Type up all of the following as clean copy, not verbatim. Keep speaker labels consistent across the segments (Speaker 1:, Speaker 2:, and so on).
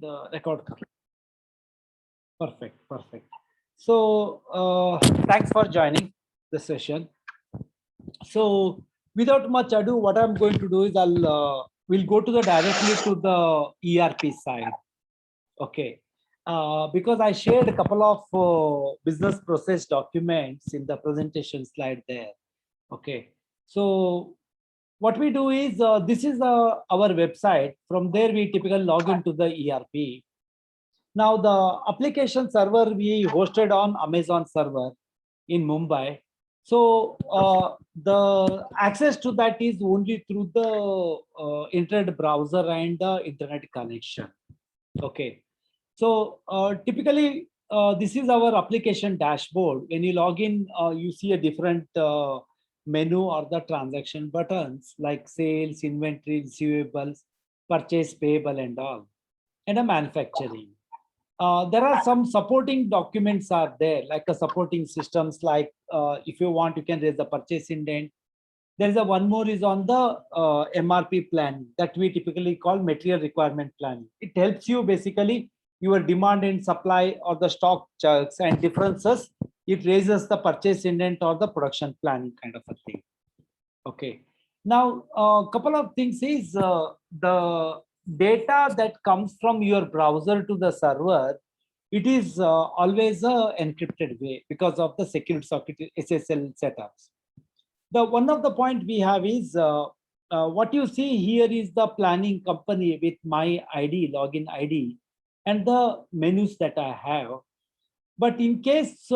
Speaker 1: the record. Perfect, perfect. So thanks for joining the session. So without much ado, what I'm going to do is we'll go to the directly to the ERP side. Okay. Because I shared a couple of business process documents in the presentation slide there. Okay. So what we do is this is our website. From there, we typically log into the ERP. Now, the application server we hosted on Amazon server in Mumbai. So the access to that is only through the internet browser and the internet connection. Okay. So typically, this is our application dashboard. When you log in, you see a different menu or the transaction buttons like sales, inventory, receivables, purchase, payable, and all, and a manufacturing. There are some supporting documents are there, like a supporting systems, like if you want, you can raise the purchase indent. There is a one more is on the MRP plan that we typically call material requirement plan. It helps you basically your demand and supply or the stock charts and differences. It raises the purchase indent or the production planning kind of a thing. Okay. Now, a couple of things is the data that comes from your browser to the server, it is always a encrypted way because of the security socket SSL setups. The one of the point we have is what you see here is the planning company with my ID, login ID, and the menus that I have. But in case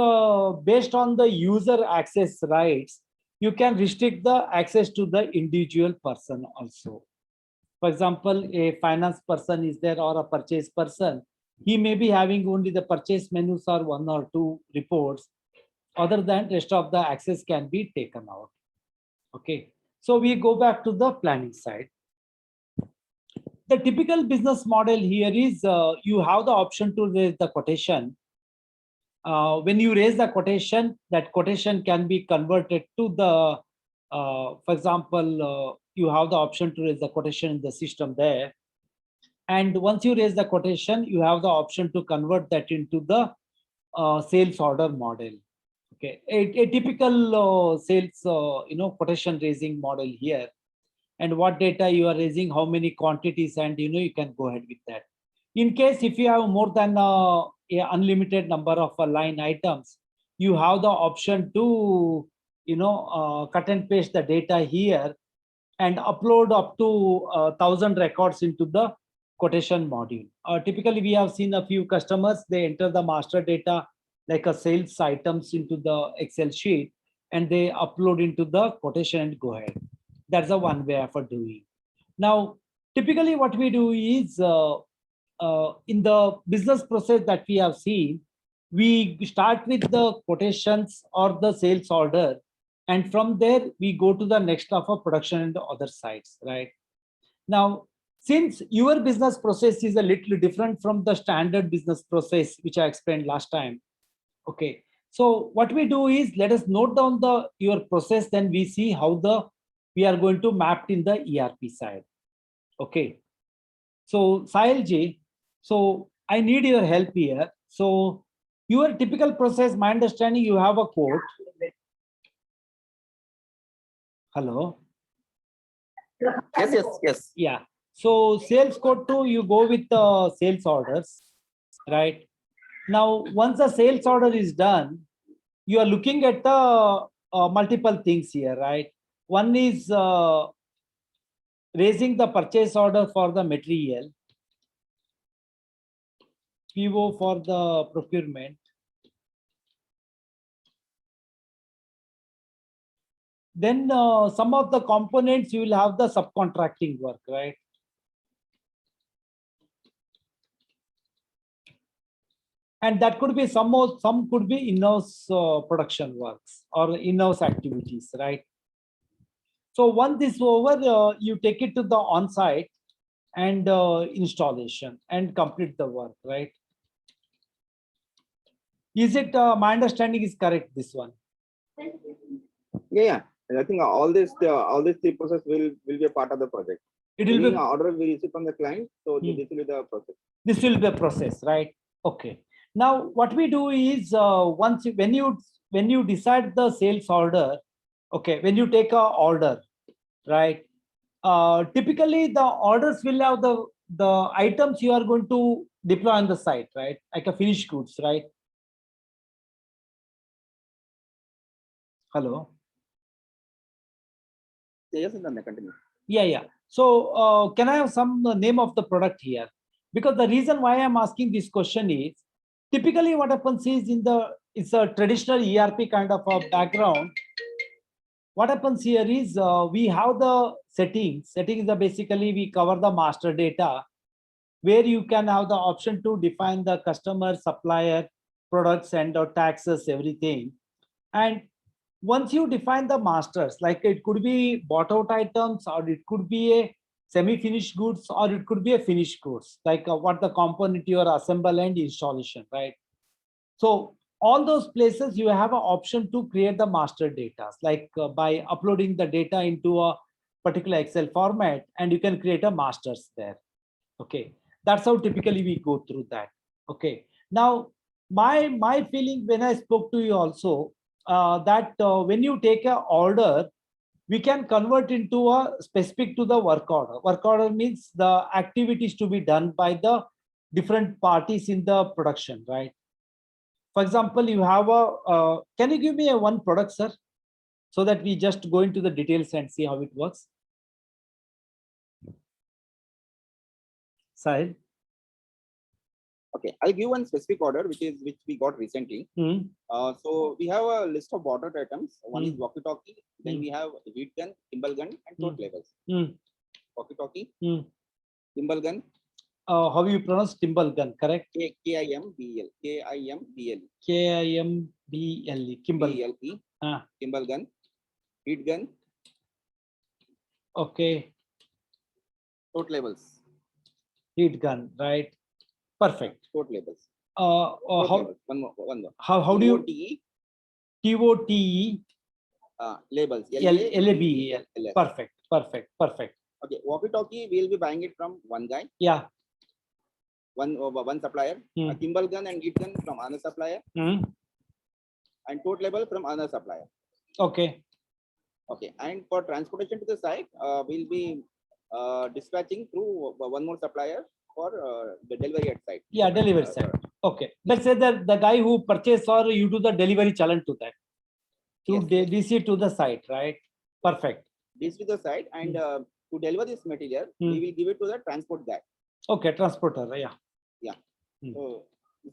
Speaker 1: based on the user access rights, you can restrict the access to the individual person also. For example, a finance person is there or a purchase person. He may be having only the purchase menus or one or two reports. Other than rest of the access can be taken out. Okay. So we go back to the planning side. The typical business model here is you have the option to raise the quotation. When you raise the quotation, that quotation can be converted to the, for example, you have the option to raise the quotation in the system there. And once you raise the quotation, you have the option to convert that into the sales order model. Okay, a typical sales, quotation raising model here. And what data you are raising, how many quantities, and you can go ahead with that. In case if you have more than a unlimited number of line items, you have the option to cut and paste the data here and upload up to 1,000 records into the quotation module. Typically, we have seen a few customers, they enter the master data like a sales items into the Excel sheet and they upload into the quotation and go ahead. That's the one way of doing. Now, typically what we do is in the business process that we have seen, we start with the quotations or the sales order. And from there, we go to the next of a production and the other sites, right? Now, since your business process is a little different from the standard business process, which I explained last time. Okay. So what we do is let us note down your process, then we see how we are going to map in the ERP side. Okay. So Sahil, so I need your help here. So your typical process, my understanding, you have a quote. Hello.
Speaker 2: Yes.
Speaker 1: Yeah. So sales quote 2, you go with the sales orders, right? Now, once the sales order is done, you are looking at the multiple things here, right? One is raising the purchase order for the material, PO for the procurement. Then some of the components you will have the subcontracting work, right? And that could be some could be in-house production works or in-house activities, right? So once this is over, you take it to the on-site and installation and complete the work, right? Is it my understanding is correct? This one?
Speaker 2: Yeah. I think all these three processes will be a part of the project.
Speaker 1: It will be
Speaker 2: order we receive from the client. So
Speaker 1: Hmm.
Speaker 2: this will be the process.
Speaker 1: This will be a process, right? Okay. Now, what we do is when you decide the sales order, okay, when you take a order, right? Typically, the orders will have the items you are going to deploy on the site, right? Like a finished goods, right? Hello.
Speaker 2: Yes, and then continue.
Speaker 1: Yeah. So can I have some name of the product here? Because the reason why I'm asking this question is typically what happens is it's a traditional ERP kind of a background. What happens here is we have the settings. Settings are basically we cover the master data where you can have the option to define the customer, supplier, products, and taxes, everything. And once you define the masters, like it could be bought out items, or it could be a semi-finished goods, or it could be a finished goods, like what the component you are assemble and installation, right? So all those places you have an option to create the master data, like by uploading the data into a particular Excel format, and you can create a masters there. Okay, that's how typically we go through that. Okay, now my feeling when I spoke to you also, that when you take a order, we can convert into a specific to the work order. Work order means the activities to be done by the different parties in the production, right? For example, you have a can you give me a one product, sir, so that we just go into the details and see how it works? Sahil?
Speaker 2: Okay, I'll give one specific order which we got recently. So we have a list of ordered items. One is walkie-talkie, then we have heat gun, gimbal gun, and tote labels. Walkie-talkie, gimbal gun.
Speaker 1: How you pronounce gimbal gun? Correct?
Speaker 2: K-I-M-B-L. K-I-M-B-L.
Speaker 1: K-I-M-B-L-E. Gimbal.
Speaker 2: Gimbal gun, heat gun.
Speaker 1: Okay.
Speaker 2: Tote labels.
Speaker 1: Heat gun, right? Perfect.
Speaker 2: Tote labels.
Speaker 1: How
Speaker 2: labels. One more.
Speaker 1: How do you TOTE
Speaker 2: labels.
Speaker 1: L-A-B-E-L. Perfect.
Speaker 2: Okay, walkie-talkie we'll be buying it from one guy.
Speaker 1: Yeah.
Speaker 2: One supplier. A gimbal gun and heat gun from another supplier. And tote label from another supplier.
Speaker 1: Okay.
Speaker 2: Okay, and for transportation to the site, we'll be dispatching through one more supplier for the delivery at site.
Speaker 1: Yeah, delivery site. Okay. Let's say that the guy who purchased, or you do the delivery challenge to that. To DC to the site, right? Perfect.
Speaker 2: DC to the site, and to deliver this material, we will give it to the transport guy.
Speaker 1: Okay, transporter. Yeah.
Speaker 2: So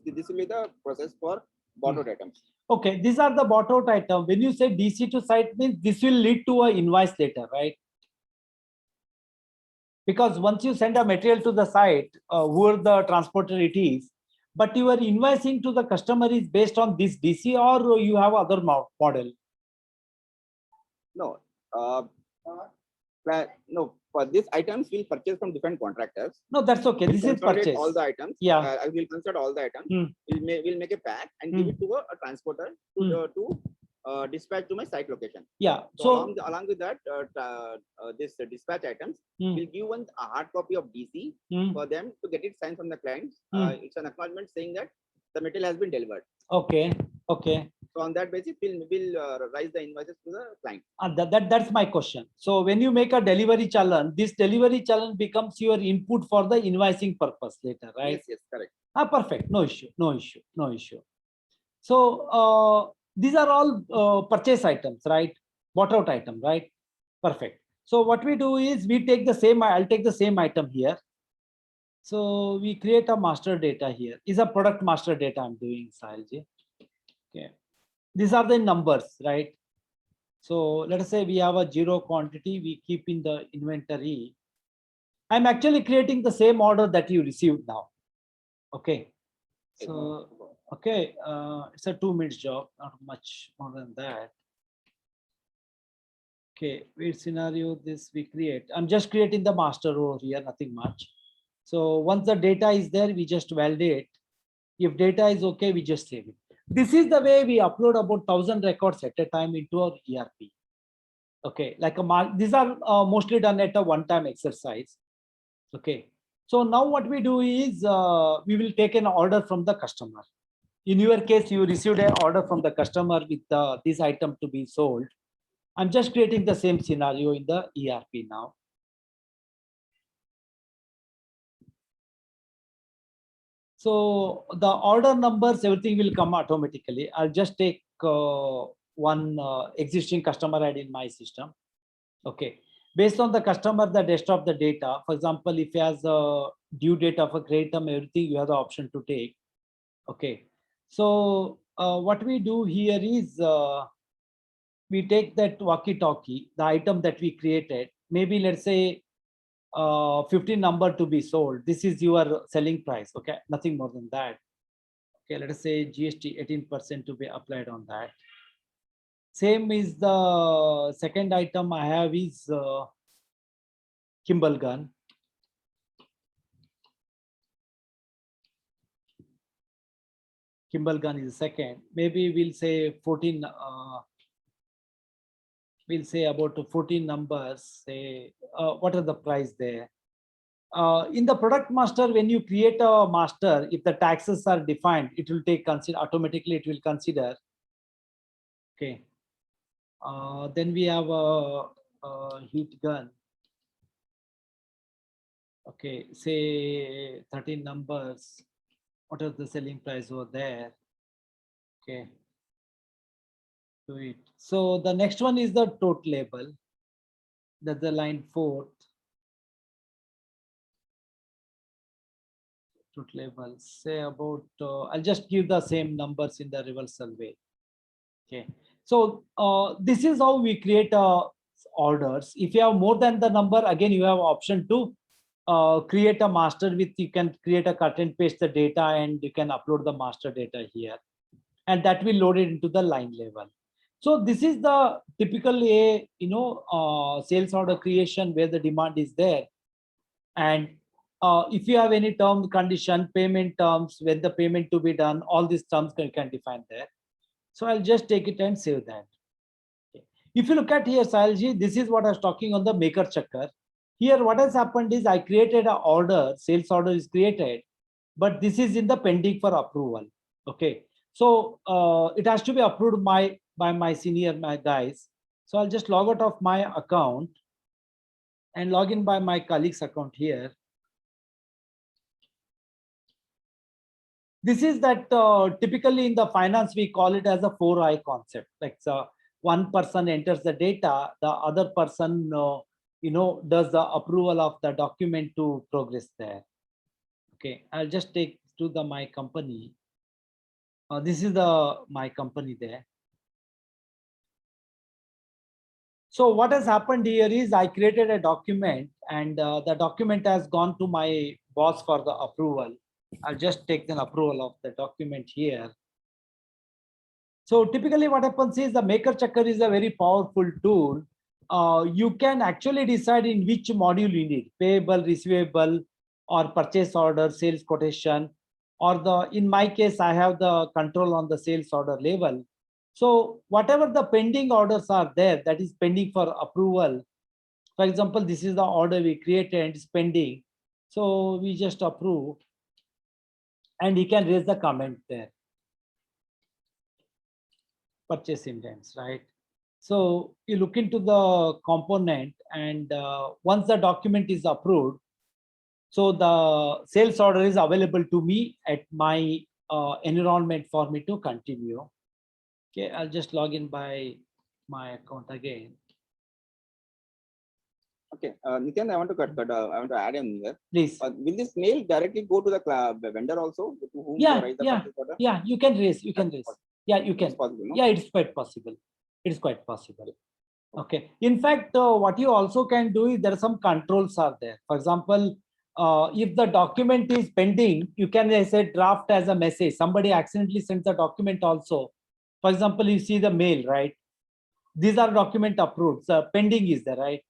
Speaker 2: this will be the process for bought out items.
Speaker 1: Okay, these are the bought out item. When you say DC to site, means this will lead to an invoice later, right? Because once you send a material to the site, whoever the transporter it is, but your invoicing to the customer is based on this DC, or you have other model?
Speaker 2: No. No, for these items we'll purchase from different contractors.
Speaker 1: No, that's okay. This is purchase.
Speaker 2: All the items.
Speaker 1: Yeah.
Speaker 2: I will consider all the items. We'll make a pack and give it to a transporter to dispatch to my site location.
Speaker 1: Yeah.
Speaker 2: So along with that, this dispatch items, we'll give one a hard copy of DC for them to get it signed from the clients. It's an acknowledgement saying that the material has been delivered.
Speaker 1: Okay.
Speaker 2: So on that basis, we'll raise the invoices to the client.
Speaker 1: That's my question. So when you make a delivery challenge, this delivery challenge becomes your input for the invoicing purpose later, right?
Speaker 2: Yes, correct.
Speaker 1: Perfect. No issue. So these are all purchase items, right? Bought out item, right? Perfect. So what we do is we take the same. I'll take the same item here. So we create a master data here. Is a product master data I'm doing, Sahilji. Okay. These are the numbers, right? So let us say we have a 0 quantity, we keep in the inventory. I'm actually creating the same order that you received now. Okay. So, okay, it's a 2 minute job, not much more than that. Okay, wait scenario, this we create. I'm just creating the master row here, nothing much. So once the data is there, we just validate. If data is okay, we just save it. This is the way we upload about 1,000 records at a time into our ERP. Okay, like these are mostly done at a one-time exercise. Okay, so now what we do is we will take an order from the customer. In your case, you received an order from the customer with this item to be sold. I'm just creating the same scenario in the ERP now. So the order numbers, everything will come automatically. I'll just take one existing customer ID in my system. Okay. Based on the customer, the rest of the data, for example, if he has a due date of a credit term, everything, you have the option to take. Okay. So what we do here is we take that walkie-talkie, the item that we created, maybe let's say 15 number to be sold. This is your selling price. Okay, nothing more than that. Okay, let us say GST 18% to be applied on that. Same is the second item I have is Kimball gun. Kimball gun is the second. Maybe we'll say 14. We'll say about 14 numbers. Say what are the price there? In the product master, when you create a master, if the taxes are defined, it will take consider automatically. It will consider. Okay. Then we have a heat gun. Okay, say 13 numbers. What are the selling price over there? Okay. Do it. So the next one is the total label. That's the line 4. Total label. Say about. I'll just give the same numbers in the reversal way. Okay. So this is how we create orders. If you have more than the number, again you have option to create a master with, you can create a cut and paste the data and you can upload the master data here, and that will load it into the line level. So this is the typical sales order creation where the demand is there, and if you have any term condition, payment terms, when the payment to be done, all these terms you can define there. So I'll just take it and save that. Okay. If you look at here, Sahilji, this is what I was talking on the maker checker. Here, what has happened is I created an order, sales order is created, but this is in the pending for approval. Okay. So it has to be approved by my senior, my guys. So I'll just log out of my account and log in by my colleague's account here. This is that typically in the finance, we call it as a 4I concept. Like one person enters the data, the other person, does the approval of the document to progress there. Okay, I'll just take to the my company. This is my company there. So what has happened here is I created a document, and the document has gone to my boss for the approval. I'll just take the approval of the document here. So typically what happens is the maker checker is a very powerful tool. You can actually decide in which module you need, payable, receivable, or purchase order, sales quotation, or in my case, I have the control on the sales order level. So whatever the pending orders are there, that is pending for approval. For example, this is the order we created and it's pending. So we just approve, and he can raise the comment there. Purchase intents, right? So you look into the component, and once the document is approved, so the sales order is available to me at my environment for me to continue. Okay, I'll just log in by my account again.
Speaker 2: Okay, Nityan, I want to I want to add in here.
Speaker 1: Please.
Speaker 2: Will this mail directly go to the vendor also? To whom
Speaker 1: Yeah,
Speaker 2: you write the
Speaker 1: yeah,
Speaker 2: purchase order?
Speaker 1: yeah. You can raise. You can raise. Yeah, you can.
Speaker 2: It's possible, no?
Speaker 1: Yeah, it's quite possible. It is quite possible. Okay. In fact, what you also can do is there are some controls are there. For example, if the document is pending, you can say draft as a message. Somebody accidentally sends a document also. For example, you see the mail, right? These are document approved. So pending is there, right?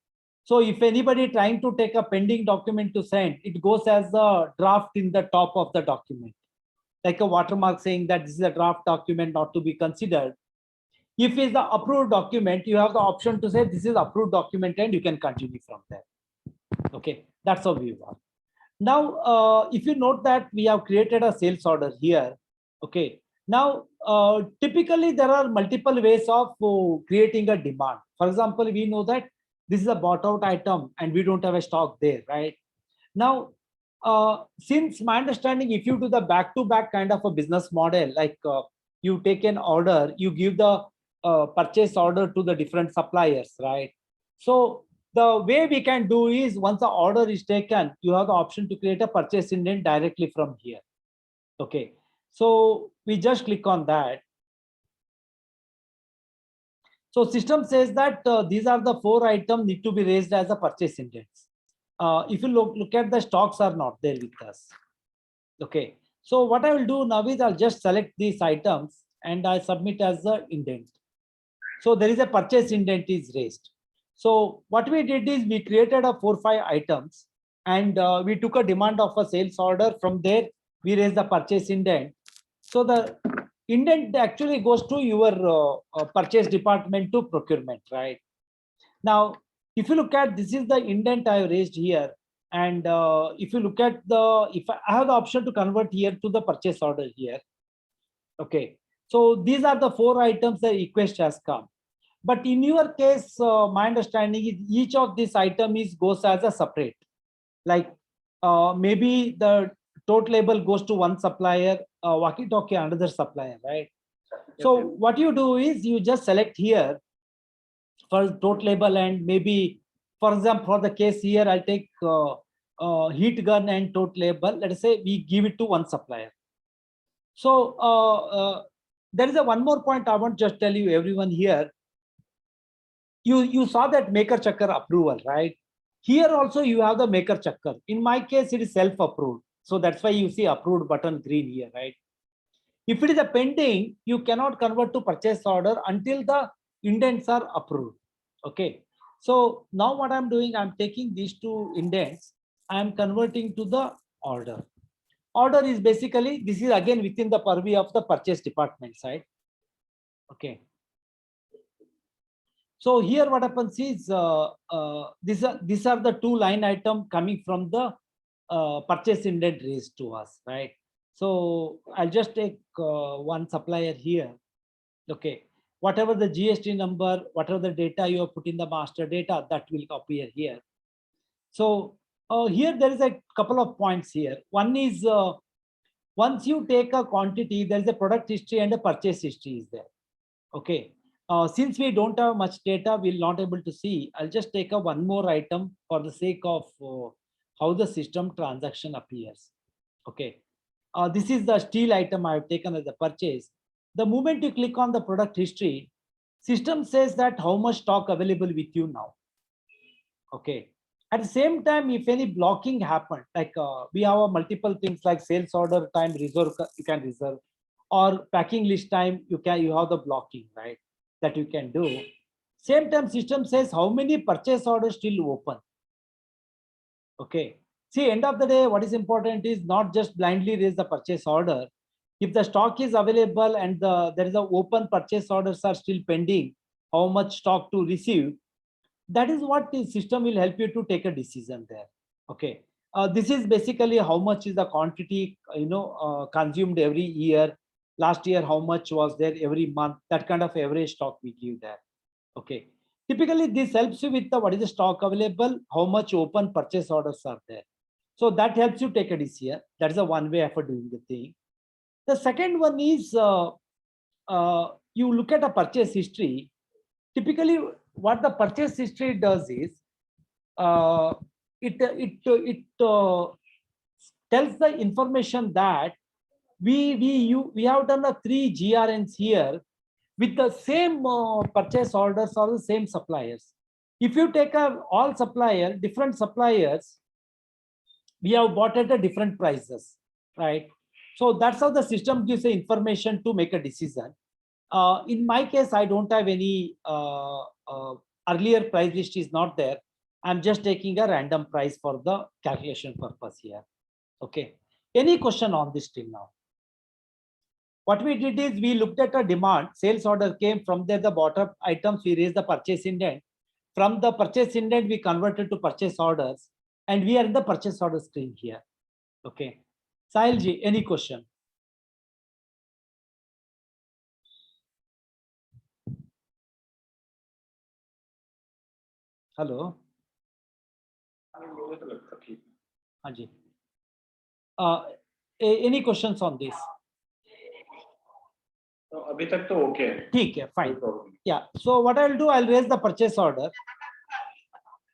Speaker 1: So if anybody trying to take a pending document to send, it goes as a draft in the top of the document, like a watermark saying that this is a draft document not to be considered. If it's the approved document, you have the option to say this is approved document and you can continue from there. Okay, that's how we work. Now, if you note that we have created a sales order here. Okay, now typically there are multiple ways of creating a demand. For example, we know that this is a bought out item and we don't have a stock there, right? Now, since my understanding, if you do the back-to-back kind of a business model, like you take an order, you give the purchase order to the different suppliers, right? So the way we can do is once the order is taken, you have the option to create a purchase indent directly from here. Okay, so we just click on that. So system says that these are the 4 items need to be raised as a purchase indents. If you look at the stocks are not there with us. Okay, so what I will do now is I'll just select these items and I submit as the indent. So there is a purchase indent is raised. So what we did is we created a 4-5 items and we took a demand of a sales order. From there, we raised the purchase indent. So the indent actually goes to your purchase department to procurement, right? Now, if you look at this is the indent I raised here. And if you look at if I have the option to convert here to the purchase order here. Okay, so these are the 4 items the request has come. But in your case, my understanding is each of these item goes as a separate. Like maybe the tote label goes to one supplier, walkie-talkie another supplier, right? So what you do is you just select here for tote label and maybe, for example, for the case here, I'll take heat gun and tote label. Let us say we give it to one supplier. So there is one more point I want to just tell you everyone here. You saw that maker checker approval, right? Here also you have the maker checker. In my case, it is self-approved. So that's why you see approved button green here, right? If it is a pending, you cannot convert to purchase order until the indents are approved. Okay. So now what I'm doing, I'm taking these 2 indents, I'm converting to the order. Order is basically, this is again within the purview of the purchase department side. Okay. So here what happens is these are the 2 line item coming from the purchase indent raised to us, right? So I'll just take one supplier here. Okay, whatever the GST number, whatever the data you have put in the master data, that will appear here. So here there is a couple of points here. One is once you take a quantity, there is a product history and a purchase history is there. Okay. Since we don't have much data, we'll not able to see. I'll just take one more item for the sake of how the system transaction appears. Okay. This is the steel item I have taken as a purchase. The moment you click on the product history, system says that how much stock available with you now. Okay. At the same time, if any blocking happened, like we have multiple things like sales order time reserve, you can reserve, or packing list time, you have the blocking, right? That you can do. Same time, system says how many purchase orders still open. Okay. See, end of the day, what is important is not just blindly raise the purchase order. If the stock is available and there is a open purchase orders are still pending, how much stock to receive, that is what the system will help you to take a decision there. Okay. This is basically how much is the quantity, consumed every year. Last year, how much was there every month, that kind of average stock we give there. Okay. Typically, this helps you with what is the stock available, how much open purchase orders are there. So that helps you take a decision. That is the one way of doing the thing. The second one is you look at a purchase history. Typically, what the purchase history does is it tells the information that we have done 3 GRNs here with the same purchase orders or the same suppliers. If you take all supplier, different suppliers, we have bought at a different prices, right? So that's how the system gives the information to make a decision. In my case, I don't have any earlier price list is not there. I'm just taking a random price for the calculation purpose here. Okay. Any question on this till now? What we did is we looked at a demand, sales order came from there, the bottom items, we raised the purchase indent. From the purchase indent, we converted to purchase orders, and we are in the purchase order screen here. Okay. Sahilji, any question? Hello. Haji. Any questions on this?
Speaker 3: अभी तक तो okay है.
Speaker 1: ठीक है, fine. Yeah. So what I'll do, I'll raise the purchase order.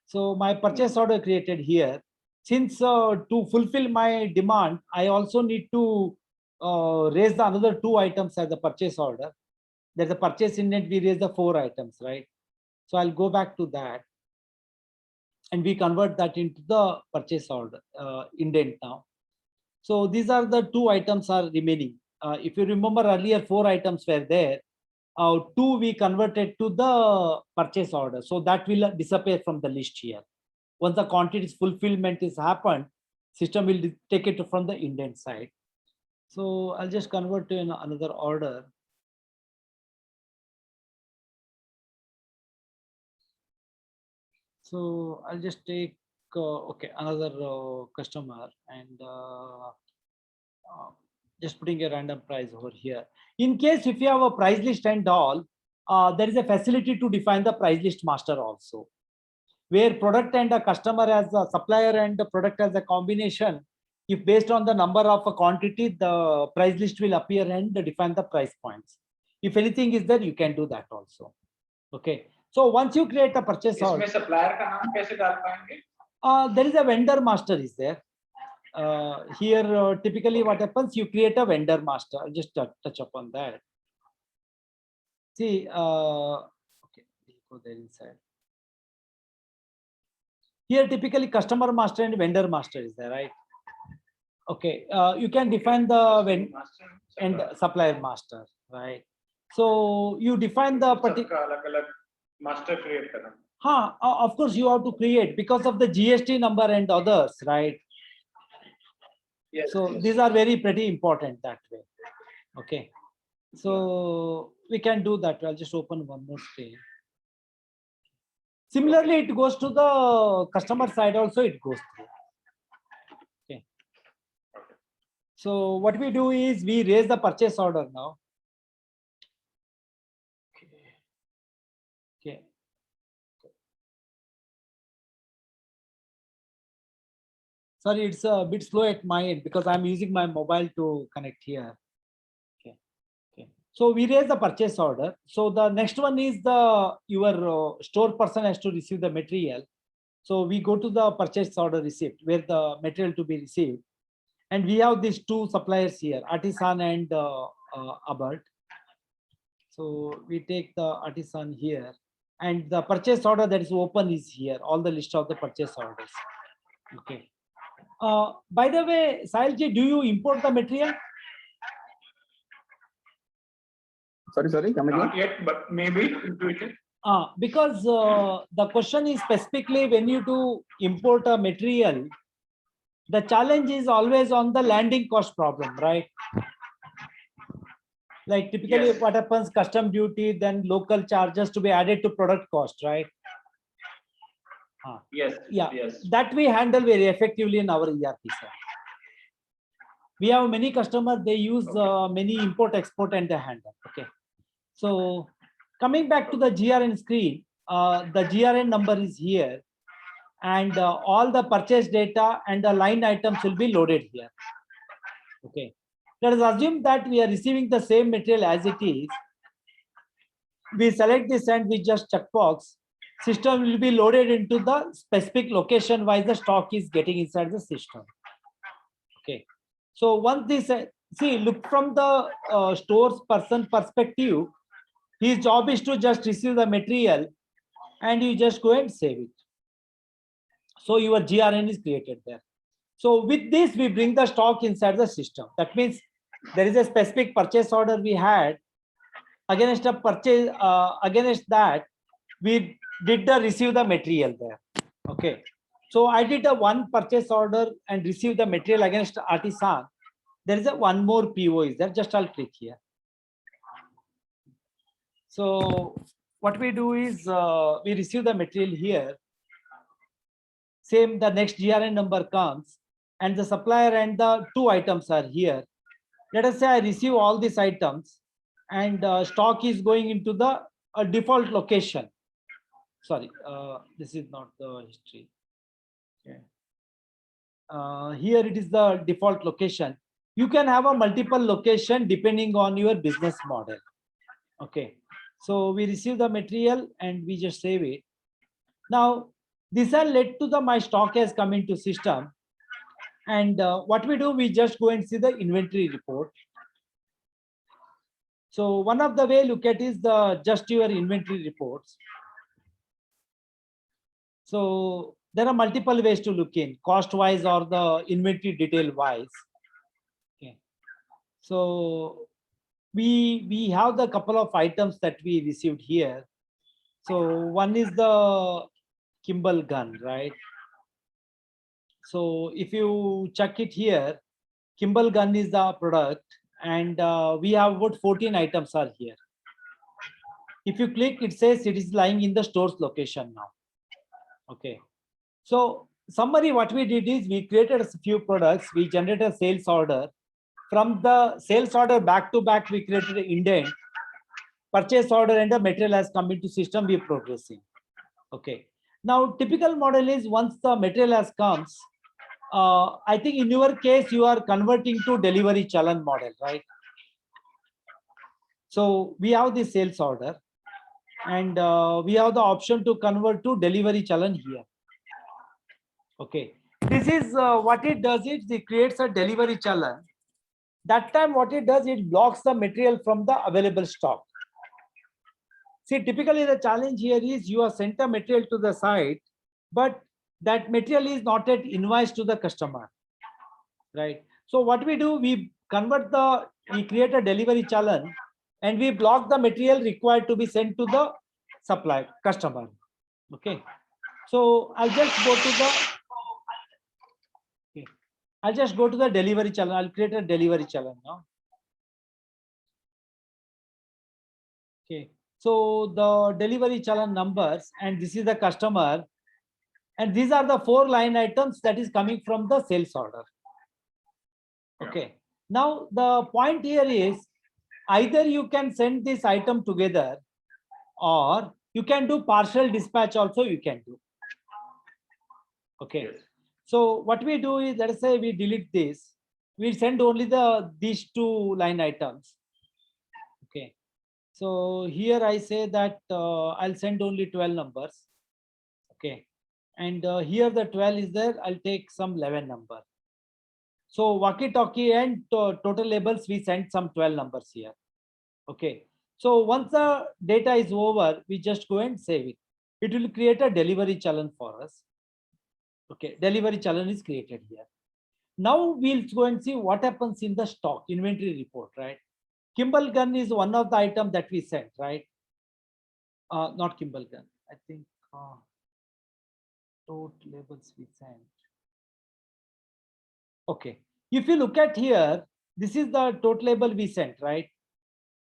Speaker 1: So my purchase order created here. Since to fulfill my demand, I also need to raise the another 2 items as the purchase order. There's a purchase indent, we raise the 4 items, right? So I'll go back to that. And we convert that into the purchase order indent now. So these are the 2 items are remaining. If you remember earlier, 4 items were there. 2 we converted to the purchase order. So that will disappear from the list here. Once the quantities fulfillment is happened, system will take it from the indent side. So I'll just convert to another order. So I'll just take okay, another customer and just putting a random price over here. In case if you have a price list and all, there is a facility to define the price list master also, where product and a customer as a supplier and the product as a combination. If based on the number of a quantity, the price list will appear and define the price points. If anything is there, you can do that also. Okay. So once you create a purchase order,
Speaker 3: इसमें supplier का नाम कैसे डाल पाएंगे?
Speaker 1: there is a vendor master is there. Here typically what happens, you create a vendor master. I'll just touch upon that. See, okay, go there inside. Here typically customer master and vendor master is there, right? Okay, you can define the vendor and supplier master, right? So you define the particular
Speaker 3: master create करना.
Speaker 1: of course you have to create because of the GST number and others, right?
Speaker 3: Yes,
Speaker 1: So
Speaker 3: yes.
Speaker 1: these are pretty important that way. Okay. So we can do that. I'll just open one more screen. Similarly, it goes to the customer side also, it goes through. Okay. So what we do is we raise the purchase order now. Okay. Sorry, it's a bit slow at my end because I'm using my mobile to connect here. Okay. Okay. So we raise the purchase order. So the next one is your store person has to receive the material. So we go to the purchase order receipt where the material to be received. And we have these 2 suppliers here, Artisan and Abbott. So we take the Artisan here and the purchase order that is open is here, all the list of the purchase orders. Okay. By the way, Sahilji, do you import the material?
Speaker 2: Sorry, come again.
Speaker 3: Not yet, but maybe in future.
Speaker 1: Because the question is specifically when you do import a material, the challenge is always on the landing cost problem, right? Like typically
Speaker 3: Yes.
Speaker 1: what happens, custom duty, then local charges to be added to product cost, right?
Speaker 3: Yes.
Speaker 1: Yeah,
Speaker 3: Yes.
Speaker 1: that we handle very effectively in our ERP side. We have many customers, they use many import, export and they handle. Okay. So coming back to the GRN screen, the GRN number is here and all the purchase data and the line items will be loaded here. Okay. Let us assume that we are receiving the same material as it is. We select this and we just checkbox. System will be loaded into the specific location wise the stock is getting inside the system. Okay. So once this, see, look from the stores person perspective, his job is to just receive the material and you just go and save it. So your GRN is created there. So with this, we bring the stock inside the system. That means there is a specific purchase order we had. Against a purchase, against that, we did the receive the material there. Okay. So I did a one purchase order and received the material against Artisan. there is a one more PO is there. Just I'll click here. So what we do is we receive the material here. Same, the next GRN number comes and the supplier and the two items are here. Let us say I receive all these items and stock is going into the default location. Sorry, this is not the history. Okay. Here it is the default location. You can have a multiple location depending on your business model. Okay, so we receive the material and we just save it. Now this has led to the my stock has come into system, and what we do, we just go and see the inventory report. So one of the way look at is the just your inventory reports. So there are multiple ways to look in, cost wise or the inventory detail wise. Okay. So we have the couple of items that we received here. So one is the Kimball gun, right? So if you check it here, Kimball gun is the product, and we have about 14 items are here. If you click, it says it is lying in the store's location now. Okay. So summary, what we did is we created a few products, we generated a sales order. From the sales order back to back, we created an indent, purchase order, and the material has come into system, we are progressing. Okay. Now, typical model is once the material has comes, I think in your case, you are converting to delivery challenge model, right? So we have the sales order and we have the option to convert to delivery challenge here. Okay. This is what it does is it creates a delivery challenge. That time what it does, it blocks the material from the available stock. See, typically the challenge here is you have sent a material to the site, but that material is not yet invoiced to the customer, right? So what we do, we create a delivery challenge and we block the material required to be sent to the customer. Okay. So I'll just go to the delivery challenge. I'll create a delivery challenge now. Okay. So the delivery challenge numbers, and this is the customer, and these are the 4 line items that is coming from the sales order. Okay. Now the point here is either you can send this item together or you can do partial dispatch also you can do. Okay. So what we do is, let us say we delete this. We send only these 2 line items. Okay. So here I say that I'll send only 12 numbers. Okay. And here the 12 is there. I'll take some 11 number. So walkie-talkie and total labels, we send some 12 numbers here. Okay. So once the data is over, we just go and save it. It will create a delivery challenge for us. Okay. Delivery challenge is created here. Now we'll go and see what happens in the stock inventory report, right? Kimball gun is one of the items that we sent, right? Not Kimball gun. I think total labels we sent. Okay. If you look at here, this is the total label we sent, right?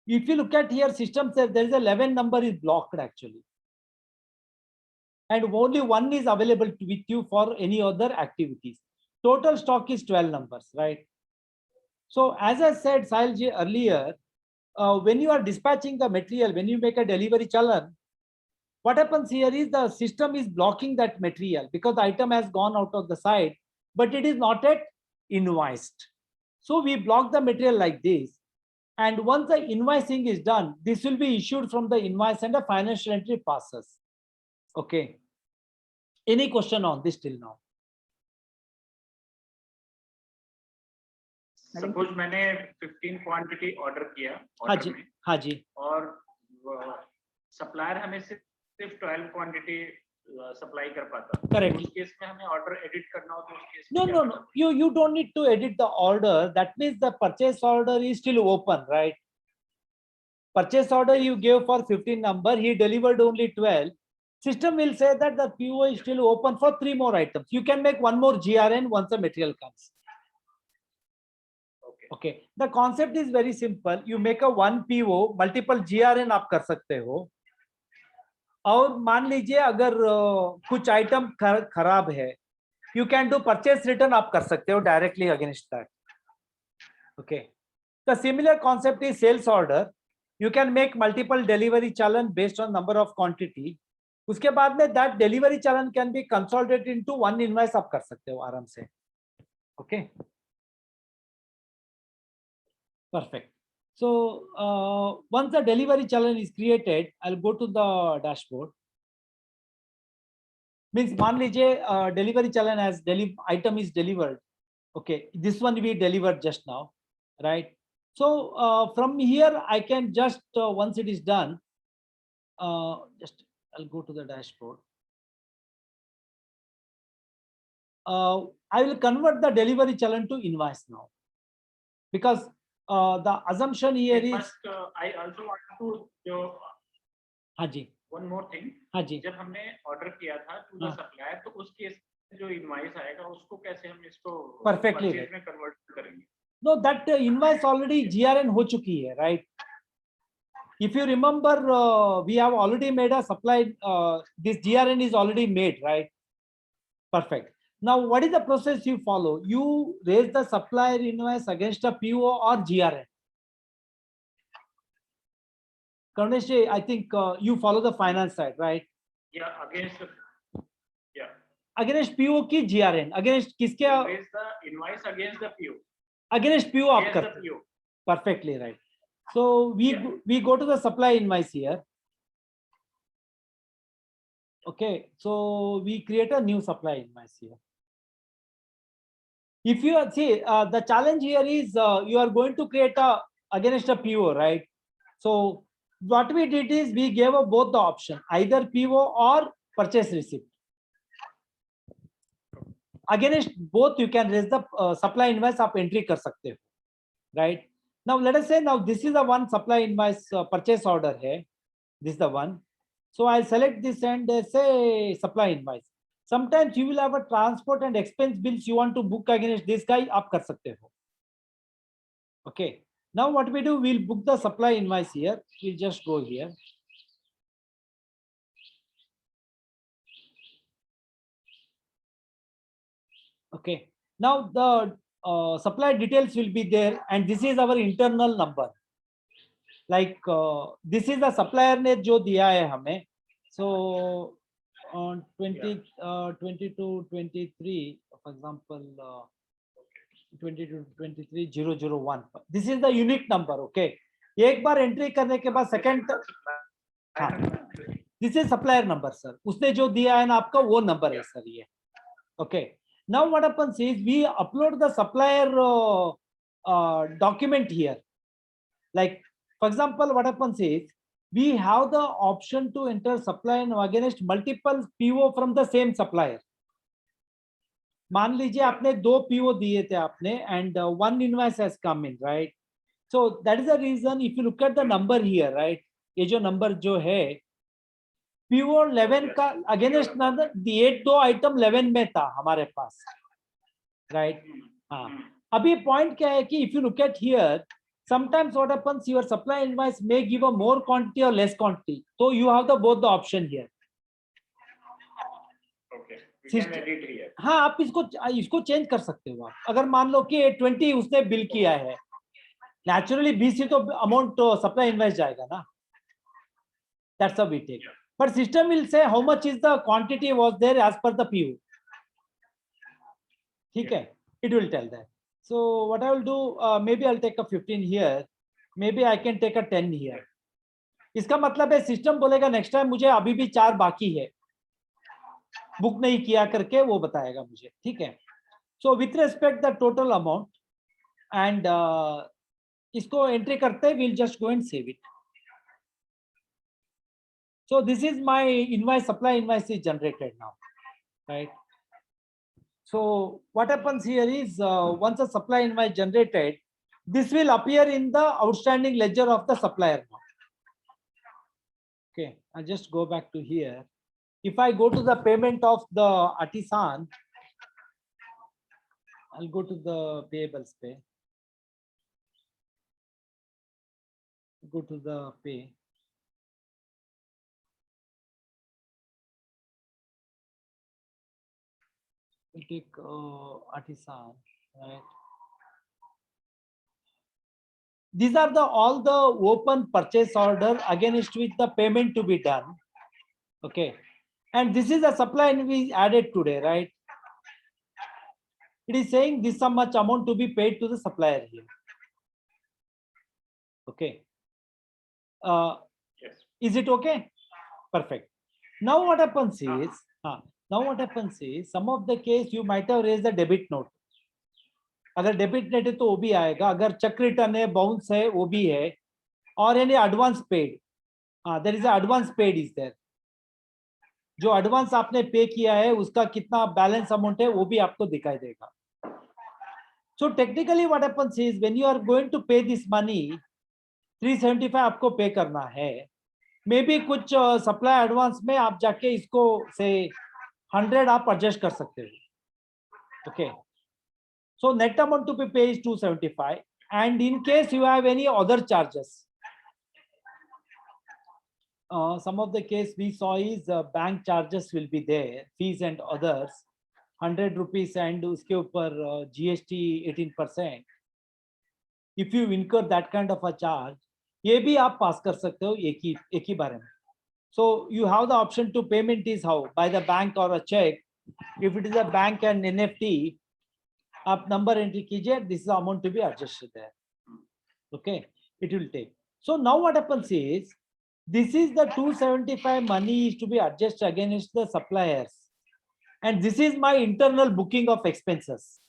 Speaker 1: If you look at here, system says there is 11 number is blocked actually. And only 1 is available with you for any other activities. Total stock is 12 numbers, right? So as I said, Sahilji, earlier, when you are dispatching the material, when you make a delivery challenge, what happens here is the system is blocking that material because the item has gone out of the site, but it is not yet invoiced. So we block the material like this. And once the invoicing is done, this will be issued from the invoice and the financial entry passes. Okay. Any question on this till now?
Speaker 3: Suppose मैंने 15 quantity order किया
Speaker 1: हाजी हाजी
Speaker 3: और supplier हमें सिर्फ 12 quantity supply कर पाता
Speaker 1: correct
Speaker 3: उस case में हमें ऑर्डर एडिट करना हो तो उस case
Speaker 1: no you don't need to edit the order. That means the purchase order is still open, right? Purchase order you gave for 15 number, he delivered only 12. System will say that the PO is still open for 3 more items. You can make one more GRN once the material comes.
Speaker 3: Okay.
Speaker 1: Okay, the concept is very simple. You make a one PO, multiple GRN आप कर सकते हो. और मान लीजिए अगर कुछ item खराब है, you can do purchase return आप कर सकते हो directly against that. Okay. The similar concept is sales order. You can make multiple delivery challenge based on number of quantity. उसके बाद में that delivery challenge can be consolidated into one invoice आप कर सकते हो आराम से. Okay. Perfect. So once the delivery challenge is created, I'll go to the dashboard. Means मान लीजिए delivery challenge as item is delivered. Okay, this one we delivered just now, right? So from here I can just once it is done, just I'll go to the dashboard. I will convert the delivery challenge to invoice now, because the assumption here is.
Speaker 3: But I also want to
Speaker 1: हाँ जी.
Speaker 3: one more thing.
Speaker 1: हाँ जी.
Speaker 3: जब हमने order किया था to the supplier, तो उस case जो invoice आएगा उसको कैसे हम इसको
Speaker 1: Perfectly
Speaker 3: परचेज में कन्वर्ट करेंगे?
Speaker 1: No, that invoice already GRN हो चुकी है, right? If you remember, we have already made a supply. This GRN is already made, right? Perfect. Now, what is the process you follow? You raise the supplier invoice against a PO or GRN. Karnesh, I think you follow the finance side, right?
Speaker 3: Yeah, against the, yeah.
Speaker 1: Against PO की GRN, against किसके?
Speaker 3: Raise the invoice against the PO.
Speaker 1: Against PO आप
Speaker 3: Against
Speaker 1: करते.
Speaker 3: the PO.
Speaker 1: Perfectly right. So we go to the supply invoice here. Okay, so we create a new supply invoice here. If you see the challenge here is you are going to create a against a PO, right? So what we did is we gave both the option, either PO or purchase receipt. Against both you can raise the supply invoice आप entry कर सकते हो, right? Now let us say now this is the one supply invoice purchase order है, this is the one. So I'll select this and say supply invoice. Sometimes you will have a transport and expense bills you want to book against this guy, आप कर सकते हो. Okay. Now what we do, we'll book the supply invoice here. We'll just go here. Okay. Now the supply details will be there, and this is our internal number. Like this is the supplier ने जो दिया है हमें. So on 22, 23, for example, 22, 23, 001. This is the unique number. Okay. एक बार entry करने के बाद second, हाँ, this is supplier number sir. उसने जो दिया है ना आपका वो नंबर है सर ये. Okay. Now what happens is we upload the supplier document here. Like for example, what happens is we have the option to enter supplier against multiple PO from the same supplier. मान लीजिए आपने दो PO दिए थे आपने and one invoice has come in, right? So that is the reason if you look at the number here, right? ये जो number जो है PO 11 का against the 8 दो item 11 में था हमारे पास, right? हाँ. अभी point क्या है कि if you look at here, sometimes what happens, your supply invoice may give a more quantity or less quantity. So you have the both the option here. हाँ, आप इसको चेंज कर सकते हो आप. अगर मान लो कि 20 उसने बिल किया है, नेचुरली 20 तो अमाउंट तो सप्लाई इनवॉइस जाएगा ना. That's how we take. But system will say how much is the quantity was there as per the PO. ठीक है, it will tell that. So what I will do, maybe I will take a 15 here, maybe I can take a 10 here. इसका मतलब है system बोलेगा next time मुझे अभी भी 4 बाकी है, बुक नहीं किया करके वो बताएगा मुझे. ठीक है. So with respect the total amount and इसको एंट्री करते will just go and save it. So this is my invoice, supply invoice is generated now, right? So what happens here is once a supply invoice generated, this will appear in the outstanding ledger of the supplier now. Okay, I'll just go back to here. If I go to the payment of the artisan, I'll go to the payables pay. go to the pay. We'll take artisan, right? These are the all the open purchase order against which the payment to be done. Okay, and this is a supply we added today, right? It is saying this so much amount to be paid to the supplier here. Okay.
Speaker 3: Yes.
Speaker 1: Is it okay? Perfect. Now what happens is, some of the case you might have raised a debit note. अगर debit net है तो वो भी आएगा, अगर check return है, bounce है, वो भी है, और यानी advance paid, there is advance paid is there. जो एडवांस आपने पे किया है उसका कितना बैलेंस अमाउंट है वो भी आपको दिखाई देगा. So technically what happens is when you are going to pay this money, 375 आपको पे करना है. मे बी कुछ सप्लाई एडवांस में आप जाके इसको से 100 आप एडजस्ट कर सकते हो. Okay, so net amount to be paid is 275, and in case you have any other charges, some of the case we saw is bank charges will be there, fees and others, 100 rupees and uske upar GST 18%. If you incur that kind of a charge, ye bhi aap pass kar sakte ho ek hi बार में. So you have the option to payment is how, by the bank or a check. If it is a bank and NFT, आप number entry कीजिए, this is amount to be adjusted there. Okay, it will take. So now what happens is, this is the 275 money is to be adjusted against the suppliers, and this is my internal booking of expenses.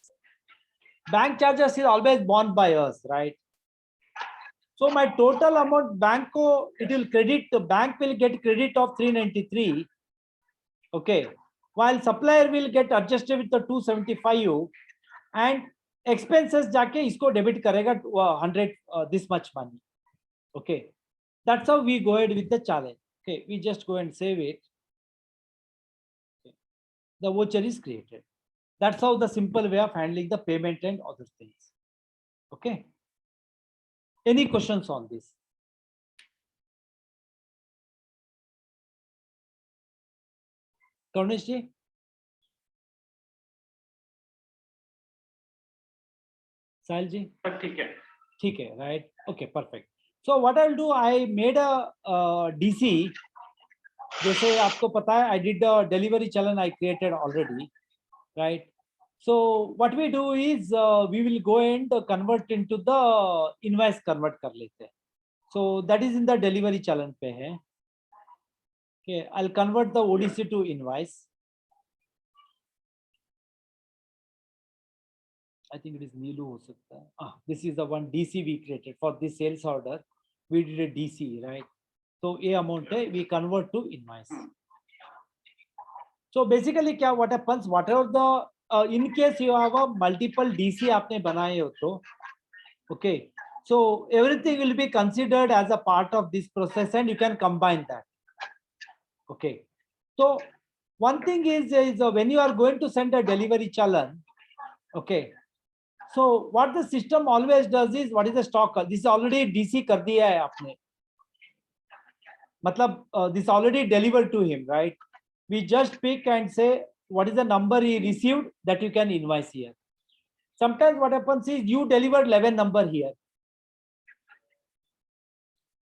Speaker 1: Bank charges is always borne by us, right? So my total amount bank को it will credit, the bank will get credit of 393. Okay, while supplier will get adjusted with the 275, and expenses जाके इसको debit करेगा 100 this much money. Okay, that's how we go ahead with the challenge. Okay, we just go and save it. Okay. The voucher is created. That's how the simple way of handling the payment and other things. Okay, any questions on this? Karnesh ji? Sahil ji? ठीक है, right? Okay, perfect. So what I'll do, I made a DC. जैसे आपको पता है, I did the delivery challenge I created already, right? So what we do is we will go and convert into the invoice, convert कर लेते हैं. So that is in the delivery challenge पे है. Okay, I'll convert the ODC to invoice. I think it is Nilu हो सकता है. This is the one DC we created for this sales order. We did a DC, right? So a amount है, we convert to invoice. So basically क्या what happens, whatever the in case you have a multiple DC आपने बनाए हो तो, okay, so everything will be considered as a part of this process and you can combine that. Okay, so one thing is when you are going to send a delivery challenge, okay, so what the system always does is, what is the stock? This is already DC कर दिया है आपने, मतलब this already delivered to him, right? We just pick and say what is the number he received, that you can invoice here. Sometimes what happens is you delivered 11 number here.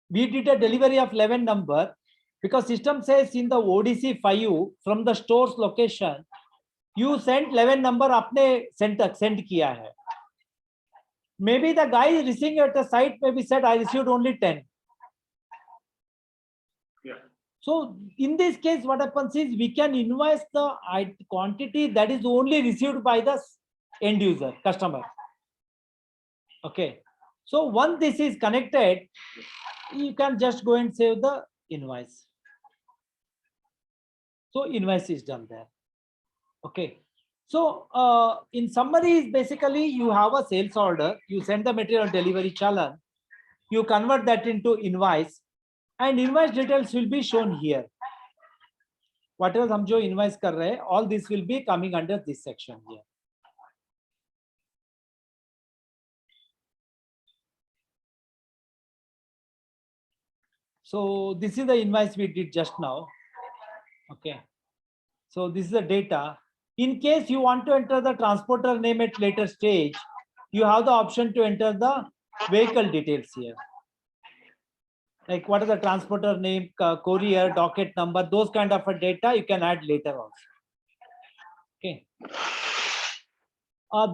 Speaker 1: We did a delivery of 11 number because system says in the ODC 5 from the store's location, you sent 11 number आपने send किया है. Maybe the guy receiving at the site maybe said I received only 10.
Speaker 3: Yeah.
Speaker 1: So in this case, what happens is we can invoice the quantity that is only received by the end user, customer. Okay. So once this is connected, you can just go and save the invoice. So invoice is done there. Okay. So in summary is basically you have a sales order, you send the material delivery challenge, you convert that into invoice, and invoice details will be shown here. Whatever हम जो invoice कर रहे हैं, all this will be coming under this section here. So this is the invoice we did just now. Okay. So this is the data. In case you want to enter the transporter name at later stage, you have the option to enter the vehicle details here. Like what is the transporter name, courier, docket number, those kind of a data you can add later also. Okay.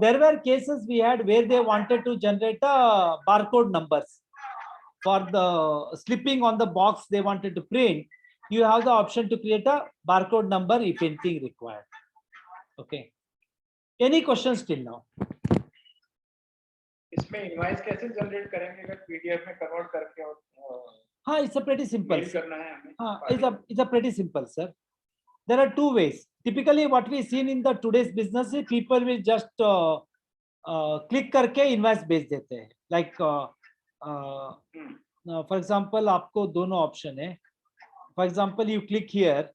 Speaker 1: There were cases we had where they wanted to generate barcode numbers for the slipping on the box they wanted to print. You have the option to create a barcode number if anything required. Okay. Any questions till now?
Speaker 3: इसमें invoice कैसे generate करेंगे अगर PDF में convert करके और
Speaker 1: हाँ, it's a pretty simple.
Speaker 3: Mail करना है हमें?
Speaker 1: हाँ, it's a pretty simple, sir. There are two ways. Typically, what we seen in the today's business is people will just click करके invoice भेज देते हैं. Like for example, आपको दोनों option है. For example, you click here.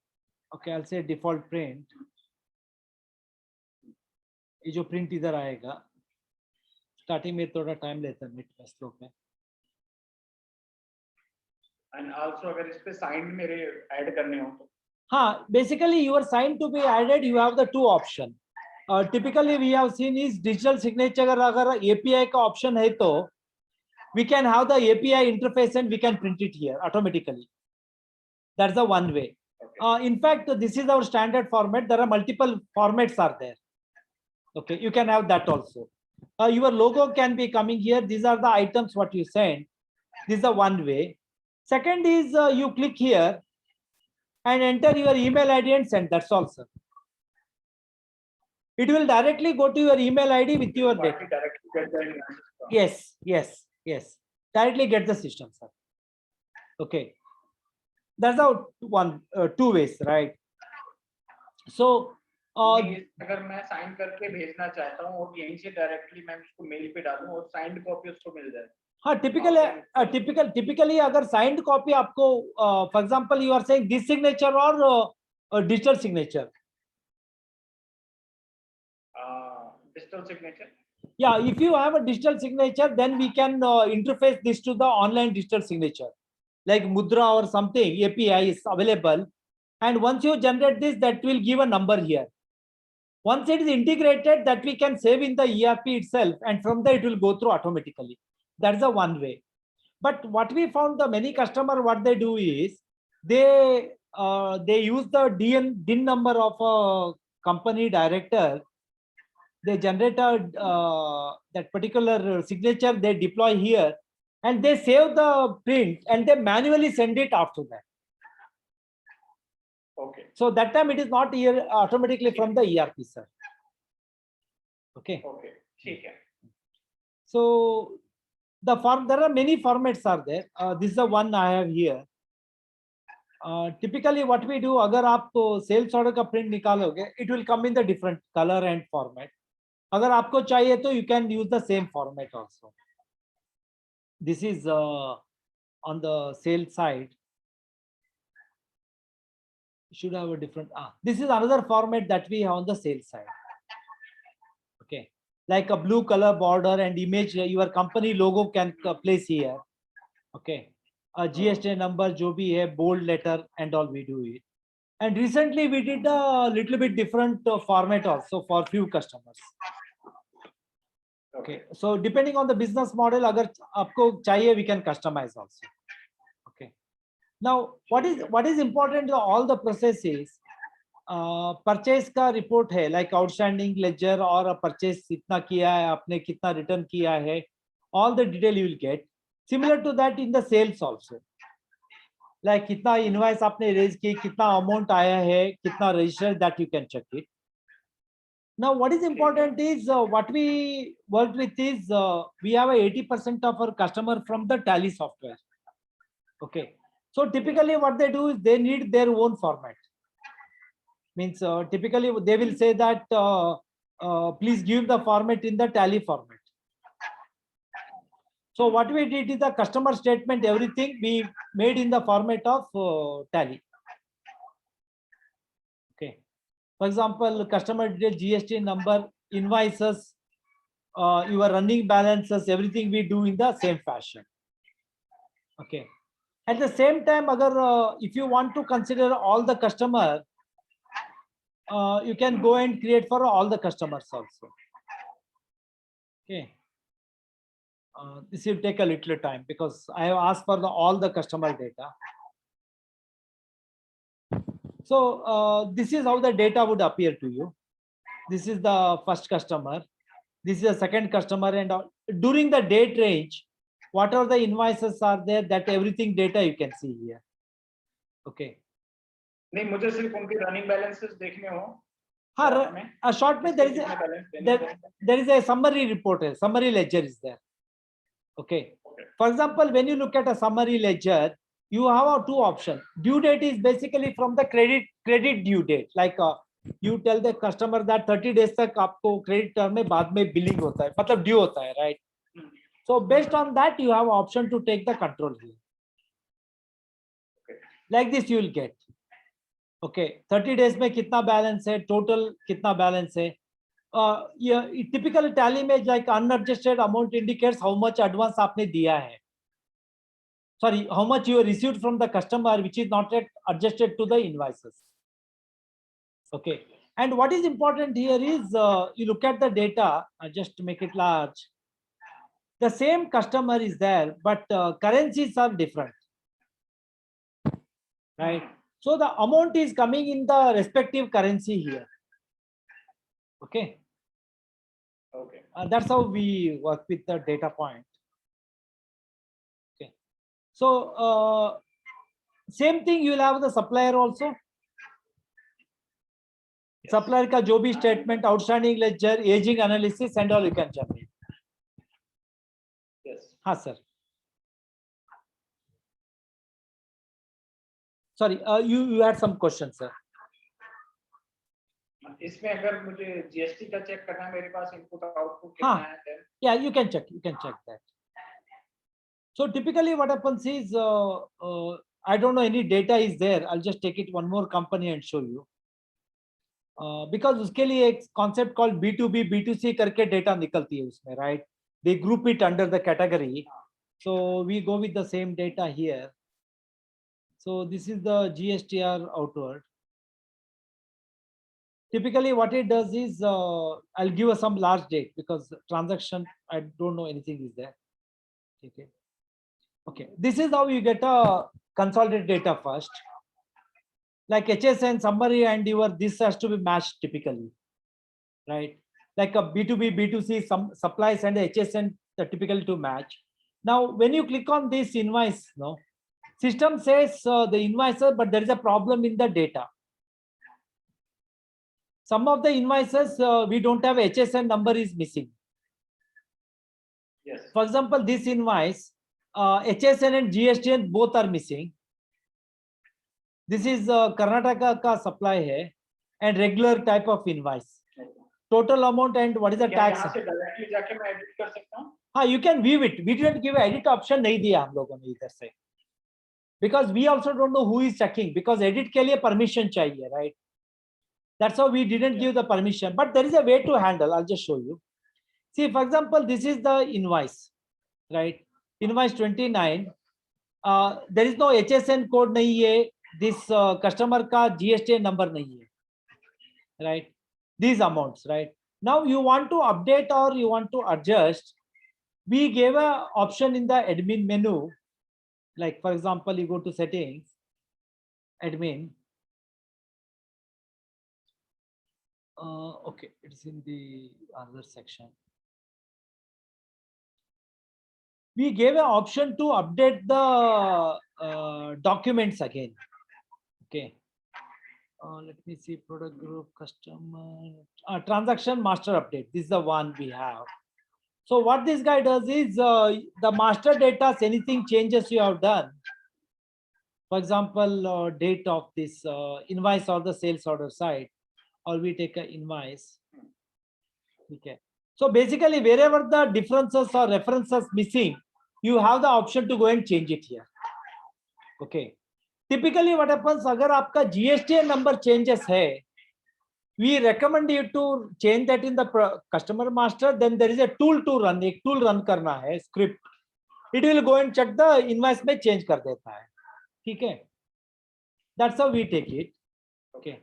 Speaker 1: Okay, I'll say default print. ये जो print इधर आएगा, starting में थोड़ा time लेता है नेट स्लो में.
Speaker 3: And also अगर इस पे साइन मेरे ऐड करने हो तो
Speaker 1: हाँ, basically your sign to be added, you have the two option. Typically we have seen is digital signature. अगर API का option है तो we can have the API interface and we can print it here automatically. That's the one way. Okay. In fact, this is our standard format. There are multiple formats are there. Okay, you can have that also. Your logo can be coming here. These are the items what you send. This is the one way. Second is you click here and enter your email ID and send. That's all, sir. It will directly go to your email ID with your data. Yes, yes, yes. Directly get the system, sir. Okay. That's how two ways, right? So
Speaker 3: अगर मैं sign करके भेजना चाहता हूँ और यहीं से directly मैं उसको मेल पे डालूं और साइंड कॉपी उसको मिल जाए.
Speaker 1: हाँ, typically अगर signed copy आपको for example you are saying this signature or digital signature.
Speaker 3: Digital signature.
Speaker 1: Yeah, if you have a digital signature, then we can interface this to the online digital signature, like Mudra or something. API is available, and once you generate this, that will give a number here. Once it is integrated, that we can save in the ERP itself, and from there it will go through automatically. That's the one way. But what we found, the many customer, what they do is they use the DIN number of a company director. They generate that particular signature, they deploy here, and they save the print and they manually send it after that.
Speaker 3: Okay.
Speaker 1: So that time it is not here automatically from the ERP, sir. Okay.
Speaker 3: Okay. ठीक है.
Speaker 1: So there are many formats are there. This is the one I have here. Typically what we do, अगर आप sales order का print निकालोगे, it will come in the different color and format. अगर आपको चाहिए तो you can use the same format also. This is on the sales side. Should have a different. This is another format that we have on the sales side. Okay, like a blue color border and image. Your company logo can place here. Okay, a GST number, जो भी है, bold letter and all, we do it. And recently we did a little bit different format also for few customers. Okay, so depending on the business model, अगर आपको चाहिए, we can customize also. Okay. Now, what is important to all the processes? Purchase का report है, like outstanding ledger और a purchase कितना किया है, आपने कितना return किया है, all the detail you will get. Similar to that in the sales also. Like कितना invoice आपने raise की, कितना amount आया है, कितना registered, that you can check it. Now, what is important is what we worked with is we have a 80% of our customer from the Tally software. Okay. So typically what they do is they need their own format. Means typically they will say that please give the format in the Tally format. So what we did is the customer statement, everything we made in the format of Tally. Okay. For example, customer detail, GST number, invoices, your running balances, everything we do in the same fashion. Okay. At the same time, agar if you want to consider all the customer, you can go and create for all the customers also. Okay. This will take a little time because I have asked for all the customer data. So this is how the data would appear to you. This is the first customer. This is the second customer, and during the date range, whatever the invoices are there, that everything data you can see here. Okay.
Speaker 3: नहीं मुझे सिर्फ उनके running balances देखने हो.
Speaker 1: हाँ, short में there is a summary report, a summary ledger is there. Okay. For example, when you look at a summary ledger, you have two options. Due date is basically from the credit due date. Like you tell the customer that 30 days तक आपको credit term में बाद में billing होता है, मतलब due होता है, right? So based on that, you have option to take the control here. Like this, you will get. Okay, 30 days में कितना balance है, total कितना balance है. Yeah, typical tally में like unadjusted amount indicates how much advance आपने दिया है. Sorry, how much you received from the customer, which is not yet adjusted to the invoices. Okay, and what is important here is you look at the data, just to make it large. The same customer is there, but currencies are different, right? So the amount is coming in the respective currency here. Okay.
Speaker 3: Okay.
Speaker 1: That's how we work with the data point. Okay. So same thing, you will have the supplier also. Yes. Supplier का जो भी statement, outstanding ledger, aging analysis, and all you can generate.
Speaker 3: Yes.
Speaker 1: हाँ sir. Sorry, you had some questions, sir.
Speaker 3: इसमें अगर मुझे GST का check करना है, मेरे पास इनपुट आउटपुट कितना है?
Speaker 1: Yeah, you can check that. So typically what happens is I don't know any data is there. I'll just take it one more company and show you. Because उसके लिए एक concept called B2B, B2C करके data निकलती है उसमें, right? They group it under the category. So we go with the same data here. So this is the GSTR outward. Typically what it does is I'll give us some large date because transaction I don't know anything is there. Okay. Okay, this is how you get a consolidated data first. Like HSN summary and your this has to be matched typically, right? Like a B2B, B2C, some supplies and HSN are typically to match. Now, when you click on this invoice, no, system says the invoices, but there is a problem in the data. Some of the invoices we don't have HSN number is missing.
Speaker 3: Yes.
Speaker 1: For example, this invoice, HSN and GSTN both are missing. This is Karnataka ka supply hai and regular type of invoice. Total amount and what is the tax?
Speaker 3: यहाँ से directly जाके मैं edit कर सकता हूँ?
Speaker 1: हाँ, you can view it. We didn't give edit option नहीं दिया हम लोगों ने इधर से. Because we also don't know who is checking. Because edit के लिए permission चाहिए, right? That's how we didn't give the permission. But there is a way to handle. I'll just show you. See, for example, this is the invoice, right? Invoice 29. There is no HSN code nahi hai. This customer ka GST number nahi hai, right? These amounts, right? Now you want to update or you want to adjust. We gave a option in the admin menu. Like for example, you go to settings, admin. Okay, it's in the other section. We gave an option to update the documents again. Okay. Let me see, product group, customer, transaction master update. This is the one we have. So what this guy does is the master data, anything changes you have done. For example, date of this invoice or the sales order side, or we take an invoice. Okay. So basically, wherever the differences or references missing, you have the option to go and change it here. Okay. Typically, what happens? अगर आपका GST number changes है, we recommend you to change that in the customer master. Then there is a tool to run. एक tool run करना है script. it will go and check the invoice में change कर देता है, ठीक है? That's how we take it. Okay.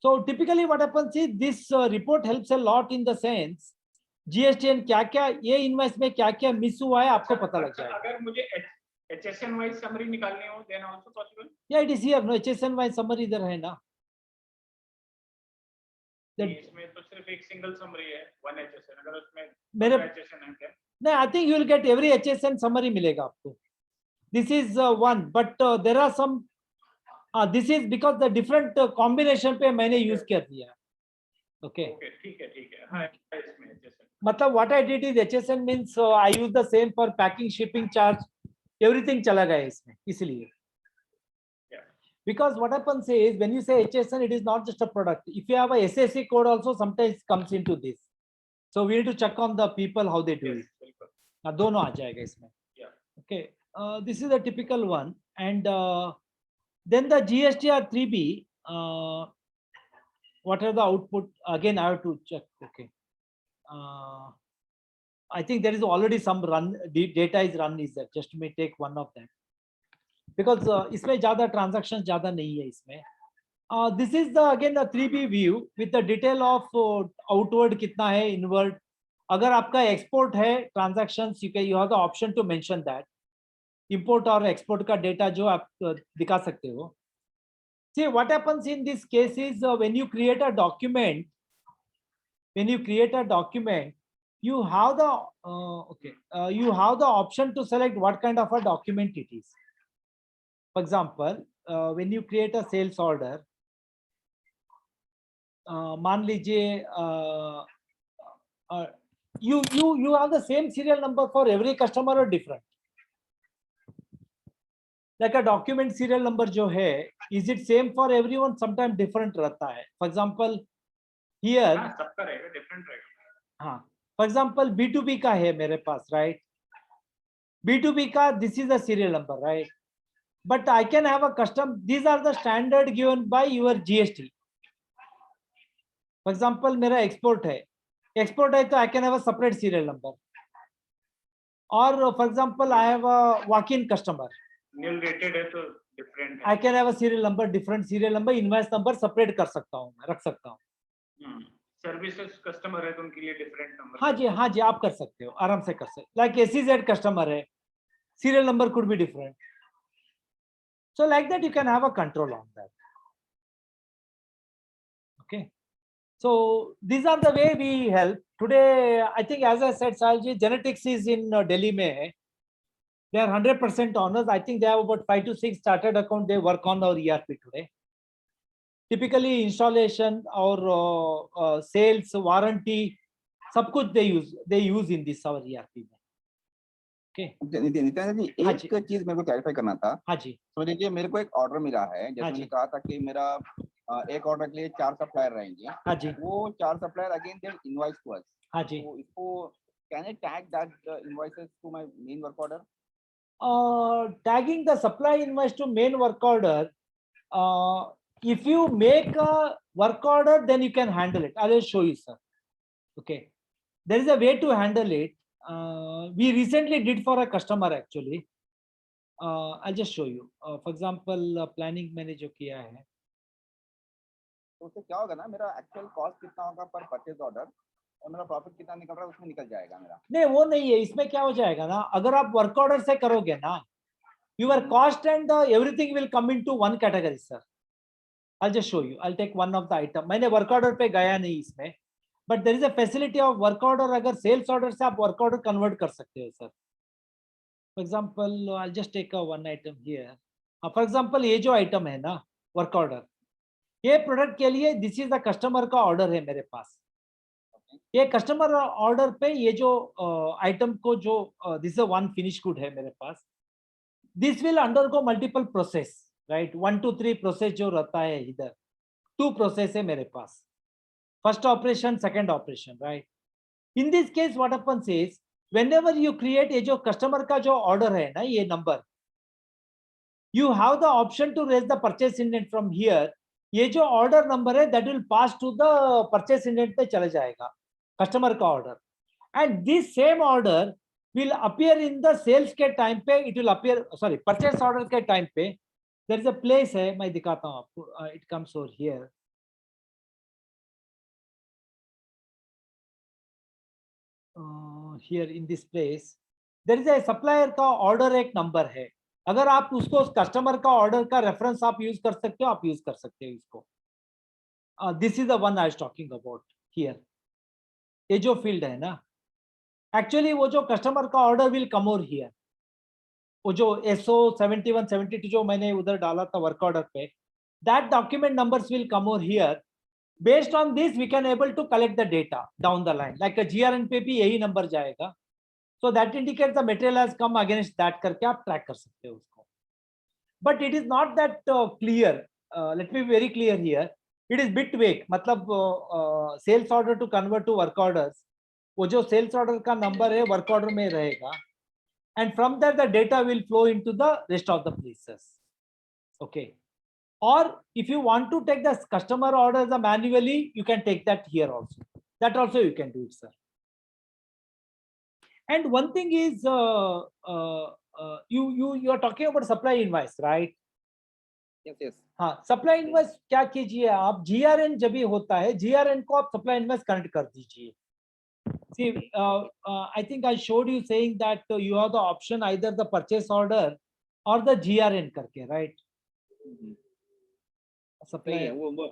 Speaker 1: So typically what happens is this report helps a lot in the sense GSTN क्या-क्या ये invoice में क्या-क्या miss हुआ है आपको पता लग जाएगा.
Speaker 3: अगर मुझे HSN wise summary निकालनी हो then also possible?
Speaker 1: Yeah, it is here. No, HSN wise summary इधर है ना.
Speaker 3: इसमें तो सिर्फ एक single summary है, one HSN. अगर उसमें
Speaker 1: मेरे
Speaker 3: HSN है क्या?
Speaker 1: नहीं, I think you will get every HSN summary मिलेगा आपको. This is one, but there are some. This is because the different combination पे मैंने use कर दिया. Okay.
Speaker 3: Okay, ठीक है. हाँ, इसमें HSN.
Speaker 1: मतलब what I did is HSN means I use the same for packing, shipping charge, everything चला गया इसमें, इसलिए. Because what happens is when you say HSN, it is not just a product. If you have a SAC code also sometimes comes into this. So we need to check on the people how they do it. दोनों आ जाएगा इसमें. Okay. This is a typical one, and then the GSTR 3B. What are the output? Again, I have to check. Okay. I think there is already some run. Data is run. Is that just may take one of them. Because इसमें ज़्यादा transactions ज़्यादा नहीं है इसमें. This is the again the 3B view with the detail of outward कितना है, inward. अगर आपका export है transactions, you have the option to mention that. Import or export का data जो आप दिखा सकते हो. See what happens in this case is when you create a document, you have the you have the option to select what kind of a document it is. For example, when you create a sales order, मान लीजिए you have the same serial number for every customer or different. Like a document serial number जो है, is it same for everyone? Sometimes different रहता है. For example, here.
Speaker 3: हाँ, सबका रहेगा, different रहेगा.
Speaker 1: हाँ. For example, B2B का है मेरे पास, right? B2B का this is the serial number, right? But I can have a custom. These are the standard given by your GST. For example, मेरा export है तो I can have a separate serial number. Or for example, I have a walk-in customer.
Speaker 3: Nil rated है तो different है.
Speaker 1: I can have a serial number, different serial number, invoice number separate कर सकता हूँ, मैं रख सकता हूँ.
Speaker 3: Services customer है तो उनके लिए different number.
Speaker 1: हाँ जी आप कर सकते हो, आराम से कर सकते हो. Like SEZ customer है, serial number could be different. So like that you can have a control on that. Okay. So these are the way we help. Today, I think as I said, Salji, genetics is in Delhi mein. They are 100% honors. I think they have about 5 to 6 chartered account. They work on our ERP today. Typically installation or sales, warranty, सब कुछ they use in this our ERP. Okay.
Speaker 2: Nitin ji, एक चीज मेरे को clarify करना था.
Speaker 1: हाँ जी.
Speaker 2: तो देखिए मेरे को एक ऑर्डर मिला है, जैसे मैंने कहा था कि मेरा एक ऑर्डर के लिए 4 सप्लायर रहेंगे.
Speaker 1: हाँ जी.
Speaker 2: वो 4 supplier again they invoice to us.
Speaker 1: हाँ जी.
Speaker 2: तो इसको can I tag that invoices to my main work order?
Speaker 1: Tagging the supply invoice to main work order. If you make a work order, then you can handle it. I will show you, sir. Okay. There is a way to handle it. We recently did for a customer actually. I'll just show you. For example, planning मैंने जो किया है.
Speaker 2: तो उससे क्या होगा ना, मेरा एक्चुअल कॉस्ट कितना होगा पर परचेज ऑर्डर और मेरा प्रॉफिट कितना निकल रहा है उसमें निकल जाएगा मेरा.
Speaker 1: नहीं वो नहीं है, इसमें क्या हो जाएगा ना, अगर आप वर्क ऑर्डर से करोगे ना, your cost and everything will come into one category, sir. I'll just show you. I'll take one of the item. मैंने वर्क ऑर्डर पे गया नहीं इसमें, but there is a facility of work order. अगर sales order से आप work order convert कर सकते हो sir. For example, I'll just take a one item here. For example, ये जो आइटम है ना वर्क ऑर्डर, ये प्रोडक्ट के लिए दिस इज द कस्टमर का ऑर्डर है मेरे पास. ये कस्टमर ऑर्डर पे ये जो आइटम को जो दिस वन फिनिश गुड है मेरे पास, this will undergo multiple process, right. 1 to 3 process जो रहता है इधर, 2 प्रोसेस है मेरे पास. First operation, second operation, right. In this case what happens is whenever you create ये जो कस्टमर का जो ऑर्डर है ना, ये number, you have the option to raise the purchase indent from here. ये जो ऑर्डर नंबर है that will pass to the purchase indent पे चले जाएगा, कस्टमर का order. And this same order will appear in the sales के time पे, it will appear, sorry, purchase order के टाइम पे there is a place है, मैं दिखाता हूँ आपको, it comes over here. Here in this place there is a supplier का order एक number है. अगर आप उसको कस्टमर का ऑर्डर का रेफरेंस आप यूज कर सकते हो, आप यूज कर सकते हो इसको. This is the one I was talking about here. ये जो फील्ड है ना, एक्चुअली वो जो कस्टमर का order will come over here. वो जो SO 71 72 जो मैंने उधर डाला था वर्क ऑर्डर पे, that document numbers will come over here. Based on this we can able to collect the data down the line. Like GRN पे भी यही नंबर जाएगा. So that indicates the material has come against that करके आप track कर सकते हो उसको. But it is not that clear. Let me be very clear here. It is bit vague. मतलब sales order to convert to work orders, वो जो sales order का नंबर है वर्क ऑर्डर में रहेगा, and from there the data will flow into the rest of the places. Okay. Or if you want to take the customer orders manually, you can take that here also. That also you can do it, sir. And one thing is you are talking about supply invoice, right?
Speaker 2: Yes.
Speaker 1: हाँ, supply invoice क्या कीजिए आप, GRN जब भी होता है GRN को आप सप्लाई इनवॉइस कनेक्ट कर दीजिए. See, I think I showed you saying that you have the option either the purchase order or the GRN करके, right?
Speaker 2: सही है वो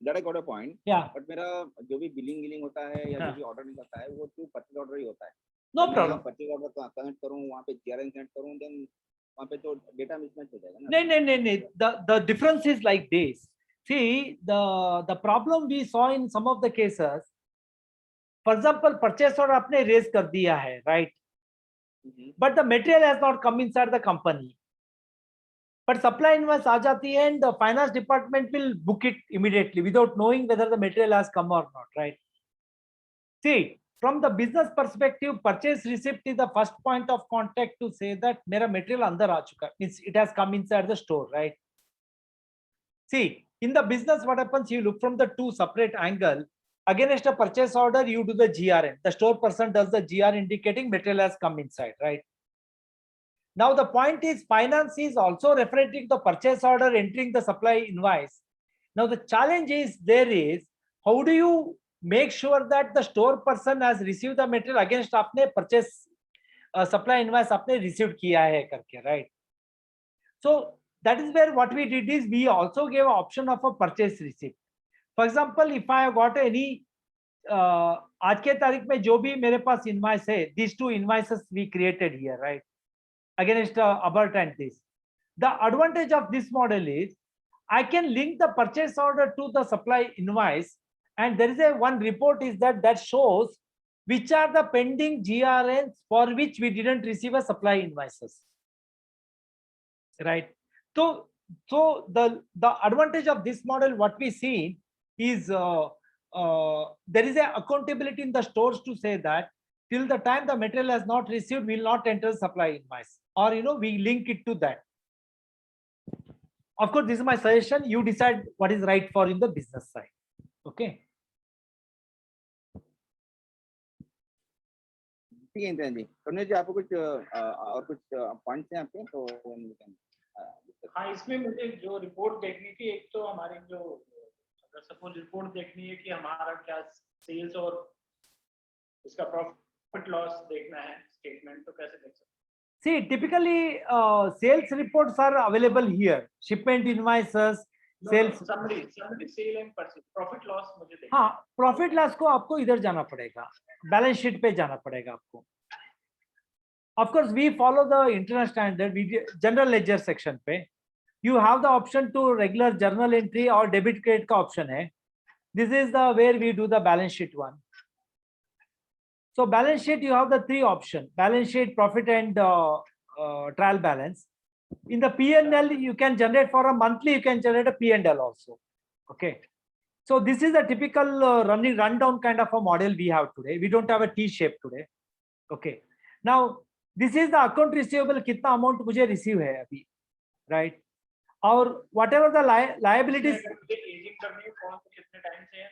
Speaker 2: that I got a point.
Speaker 1: Yeah.
Speaker 2: But मेरा जो भी बिलिंग होता है या जो भी ऑर्डर निकलता है वो तो परचेज ऑर्डर ही होता है.
Speaker 1: No problem.
Speaker 2: Purchase order connect करूं, वहां पे GRN कनेक्ट करूं, देन वहां पे तो डेटा मिसमैच हो जाएगा ना.
Speaker 1: नहीं. The difference is like this. See, the problem we saw in some of the cases. For example, purchase order आपने raise कर दिया है, right? But the material has not come inside the company. But supply invoice आ जाती है and the finance department will book it immediately without knowing whether the material has come or not, right? See, from the business perspective, purchase receipt is the first point of contact to say that मेरा material अंदर आ चुका है, means it has come inside the store, right? See, in the business, what happens? You look from the two separate angle. Against a purchase order, you do the GRN. The store person does the GR indicating material has come inside, right? Now the point is finance is also referring to the purchase order entering the supply invoice. Now the challenge is how do you make sure that the store person has received the material against आपने purchase supply invoice आपने received किया है करके, right? So that is where what we did is we also gave an option of a purchase receipt. For example, if I have got any आज के तारीख में जो भी मेरे पास इनवॉइस है, these two invoices we created here, right? Against Abert and this. The advantage of this model is I can link the purchase order to the supply invoice, and there is a one report is that shows which are the pending GRNs for which we didn't receive a supply invoices, right? So the advantage of this model, what we see is there is a accountability in the stores to say that till the time the material has not received, we will not enter the supply invoice, or we link it to that. Of course, this is my suggestion. You decide what is right for in the business side. Okay.
Speaker 2: ठीक है इंद्रन जी. करुणा जी, आपको कुछ और कुछ points हैं आपके तो
Speaker 3: हाँ, इसमें मुझे जो रिपोर्ट देखनी थी, एक तो हमारी जो अगर सपोज रिपोर्ट देखनी है कि हमारा क्या सेल्स और इसका प्रॉफिट लॉस देखना है स्टेटमेंट, तो कैसे देख सकते हैं?
Speaker 1: See, typically sales reports are available here. Shipment invoices, sales.
Speaker 3: Summary, sale and purchase, profit loss मुझे देखना.
Speaker 1: हाँ, प्रॉफिट लॉस को आपको इधर जाना पड़ेगा, बैलेंस शीट पे जाना पड़ेगा आपको. Of course, we follow the internal standard. We general ledger section पे you have the option to regular journal entry or debit credit का option है. This is the where we do the balance sheet one. So balance sheet, you have the three options: balance sheet, profit and trial balance. In the P&L, you can generate for a monthly, you can generate a P&L also. Okay. So this is a typical rundown kind of a model we have today. We don't have a T shape today. Okay. Now this is the account receivable, कितना amount मुझे receive है अभी, right? और whatever the liabilities.
Speaker 3: Ageing करनी है कौन से कितने टाइम से है?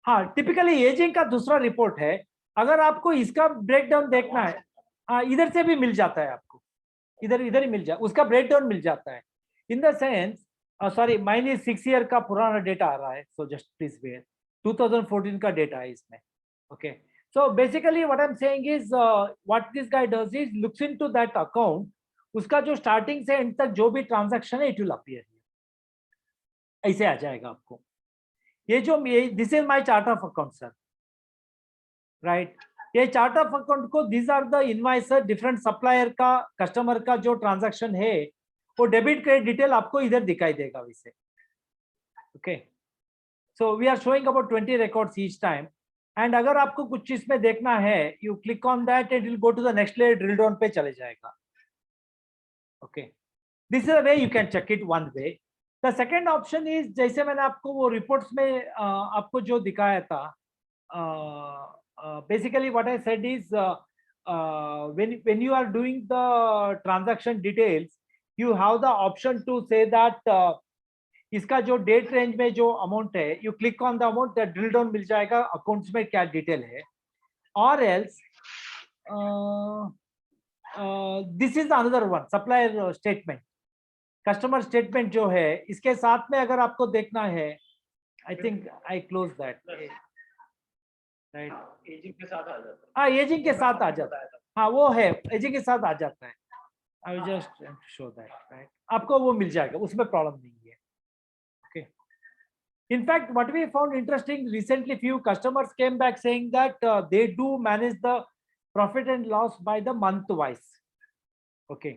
Speaker 1: हाँ, typically एजिंग का दूसरा रिपोर्ट है. अगर आपको इसका ब्रेकडाउन देखना है, हाँ, इधर से भी मिल जाता है आपको, इधर इधर ही मिल जाए, उसका ब्रेक डाउन मिल जाता है। In the sense, sorry mine is 6 year का पुराना डेटा आ रहा है, सो जस्ट प्लीज वेयर, 2014 का डेटा है इसमें। Okay, so basically what I am saying is what this guy does is looks into that account, उसका जो स्टार्टिंग से एंड तक जो भी ट्रांजैक्शन है इट विल अपीयर, ऐसे आ जाएगा आपको। ये जो this is my chart of account sir, right. ये चार्ट ऑफ अकाउंट को this are the invoice, different supplier का, कस्टमर का जो ट्रांजैक्शन है वो डेबिट क्रेडिट डिटेल आपको इधर दिखाई देगा वैसे। Okay, so we are showing about 20 records each time, and अगर आपको कुछ इसमें देखना है you click on that, it will go to the next layer, drill down पे चले जाएगा। Okay, this is a way you can check it one way. The second option is, जैसे मैंने आपको वो रिपोर्ट्स में आपको जो दिखाया था, basically what I said is when you are doing the transaction details, you have the option to say that इसका जो डेट रेंज में जो अमाउंट है, you click on the amount, the drill down मिल जाएगा अकाउंट्स में क्या detail है। और else this is another one, supplier statement, customer statement जो है, इसके साथ में अगर आपको देखना है, I think I close that, right,
Speaker 3: ageing के साथ आ जाता है।
Speaker 1: हाँ, एजिंग के साथ आ जाता है, हाँ वो है, एजिंग के साथ आ जाता है। आई will just show that, right, आपको वो मिल जाएगा, उसमें प्रॉब्लम नहीं है। Okay, in fact what we found interesting recently, few customers came back saying that they do manage the profit and loss by the month wise. Okay,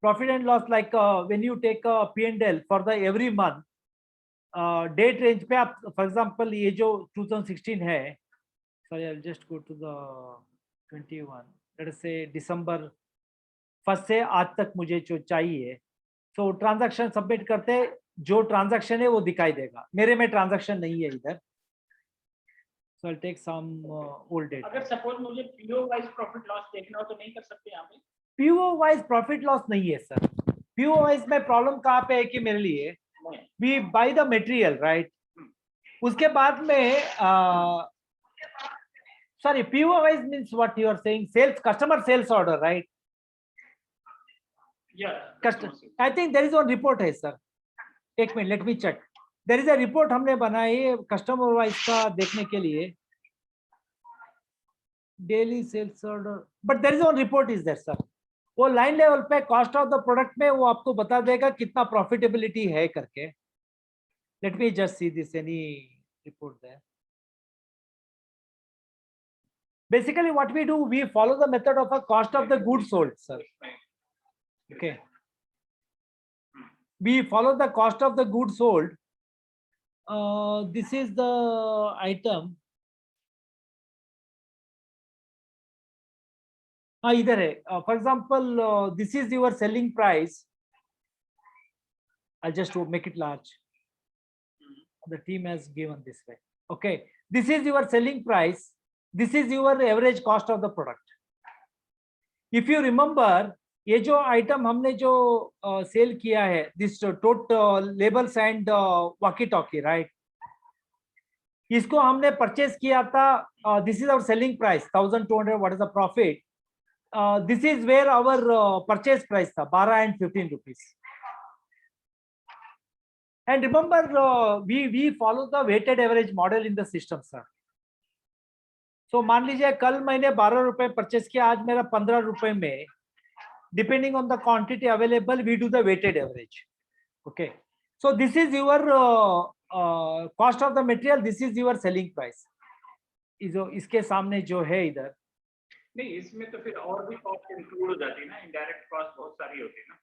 Speaker 1: profit and loss, like when you take a P&L for the every month, date range पे आप, for example ये जो 2016 है, sorry I will just go to the 21, let us say December 1 से आज तक मुझे जो चाहिए, तो ट्रांजैक्शन सबमिट करते, जो ट्रांजैक्शन है वो दिखाई देगा। मेरे में ट्रांजैक्शन नहीं है इधर, so I will take some old date.
Speaker 3: अगर सपोज मुझे पीओ वाइज प्रॉफिट लॉस देखना हो तो नहीं कर सकते यहाँ पे?
Speaker 1: पीओ वाइज प्रॉफिट लॉस नहीं है सर। पीओ वाइज में प्रॉब्लम कहाँ पे है कि मेरे लिए, we buy the material, right? उसके बाद में sorry, PO wise means what you are saying, sales, customer sales order, right?
Speaker 3: Yeah,
Speaker 1: Customer, I think there is one report है sir, एक minute, let me check, there is a report हमने बनाई है customer wise का देखने के लिए, daily sales order, but there is one report is there sir, वो लाइन लेवल पे कॉस्ट ऑफ द प्रोडक्ट में वो आपको बता देगा कितना प्रॉफिटेबिलिटी है करके। Let me just see this, any report there. Basically what we do, we follow the method of a cost of the goods sold sir. Okay, we follow the cost of the goods sold, this is the item, हाँ इधर है, for example this is your selling price, I just make it large, the team has given this way. Okay, this is your selling price, this is your average cost of the product. If you remember, ये जो item हमने जो sale किया है, this total labels and walkie talkie, right, इसको हमने purchase किया था, this is our selling price 1200, what is the profit, this is where our purchase price था 12 and 15 rupees. And remember, we follow the weighted average model in the system, sir. So मान लीजिए कल मैंने 12 रुपए purchase किया, आज मेरा 15 रुपए में, depending on the quantity available, we do the weighted average. Okay, so this is your cost of the material, this is your selling price, इसके सामने जो है इधर।
Speaker 3: नहीं, इसमें तो फिर और भी कॉस्ट इंक्लूड हो जाती है ना, इनडायरेक्ट कॉस्ट बहुत सारी होती है ना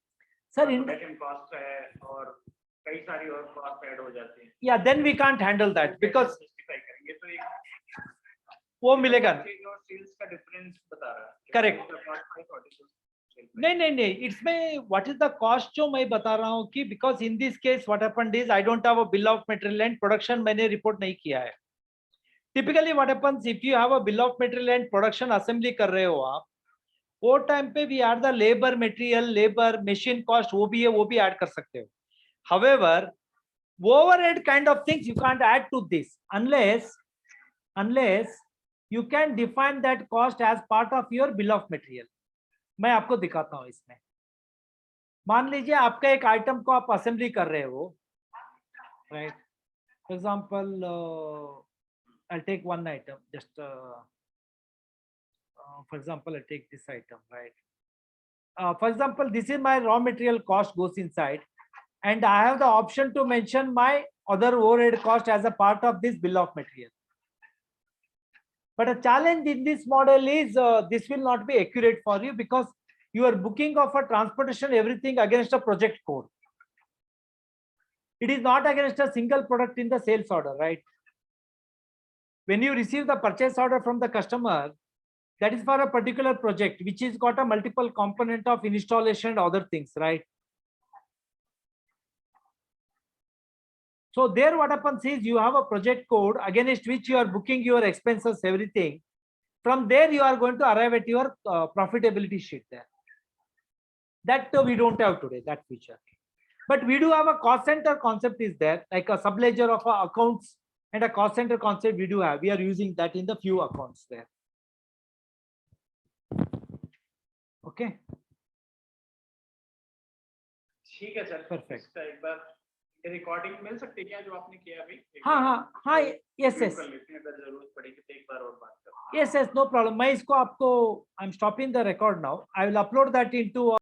Speaker 1: सर,
Speaker 3: प्रोडक्शन कॉस्ट है और कई सारी और कॉस्ट ऐड हो जाती है।
Speaker 1: या then we can't handle that, because
Speaker 3: justify करेंगे तो एक
Speaker 1: वो मिलेगा,
Speaker 3: सेल्स का डिफरेंस बता रहा है।
Speaker 1: करेक्ट, नहीं, इसमें व्हाट इज द कॉस्ट जो मैं बता रहा हूँ कि because in this case what happened is I don't have a bill of material and production मैंने रिपोर्ट नहीं किया है। Typically what happens, if you have a bill of material and production assembly कर रहे हो आप, वो टाइम पे we add the labour material, labour machine cost वो भी है, वो भी ऐड कर सकते हो। However, overhead kind of things you can't add to this unless you can define that cost as part of your bill of material. मैं आपको दिखाता हूं इसमें. मान लीजिए आपका एक आइटम को आप असेंबली कर रहे हो, right? For example, I'll take one item. Just for example, I'll take this item, right? For example, this is my raw material cost goes inside, and I have the option to mention my other overhead cost as a part of this bill of material. But a challenge in this model is this will not be accurate for you because you are booking of a transportation everything against a project code. It is not against a single product in the sales order, right? When you receive the purchase order from the customer, that is for a particular project which is got a multiple component of installation and other things, right? So there what happens is you have a project code against which you are booking your expenses, everything. From there you are going to arrive at your profitability sheet there. That we don't have today, that feature. But we do have a cost center concept is there, like a subledger of accounts and a cost center concept we do have. We are using that in the few accounts there. Okay.
Speaker 3: ठीक है sir.
Speaker 1: Perfect.
Speaker 3: इसका एक बार recording मिल सकती है क्या जो आपने किया अभी?
Speaker 1: हाँ, yes.
Speaker 3: कर लेते हैं अगर जरूरत पड़ेगी तो एक बार और बात करते हैं.
Speaker 1: Yes, no problem. मैं इसको आपको I'm stopping the record now. I will upload that into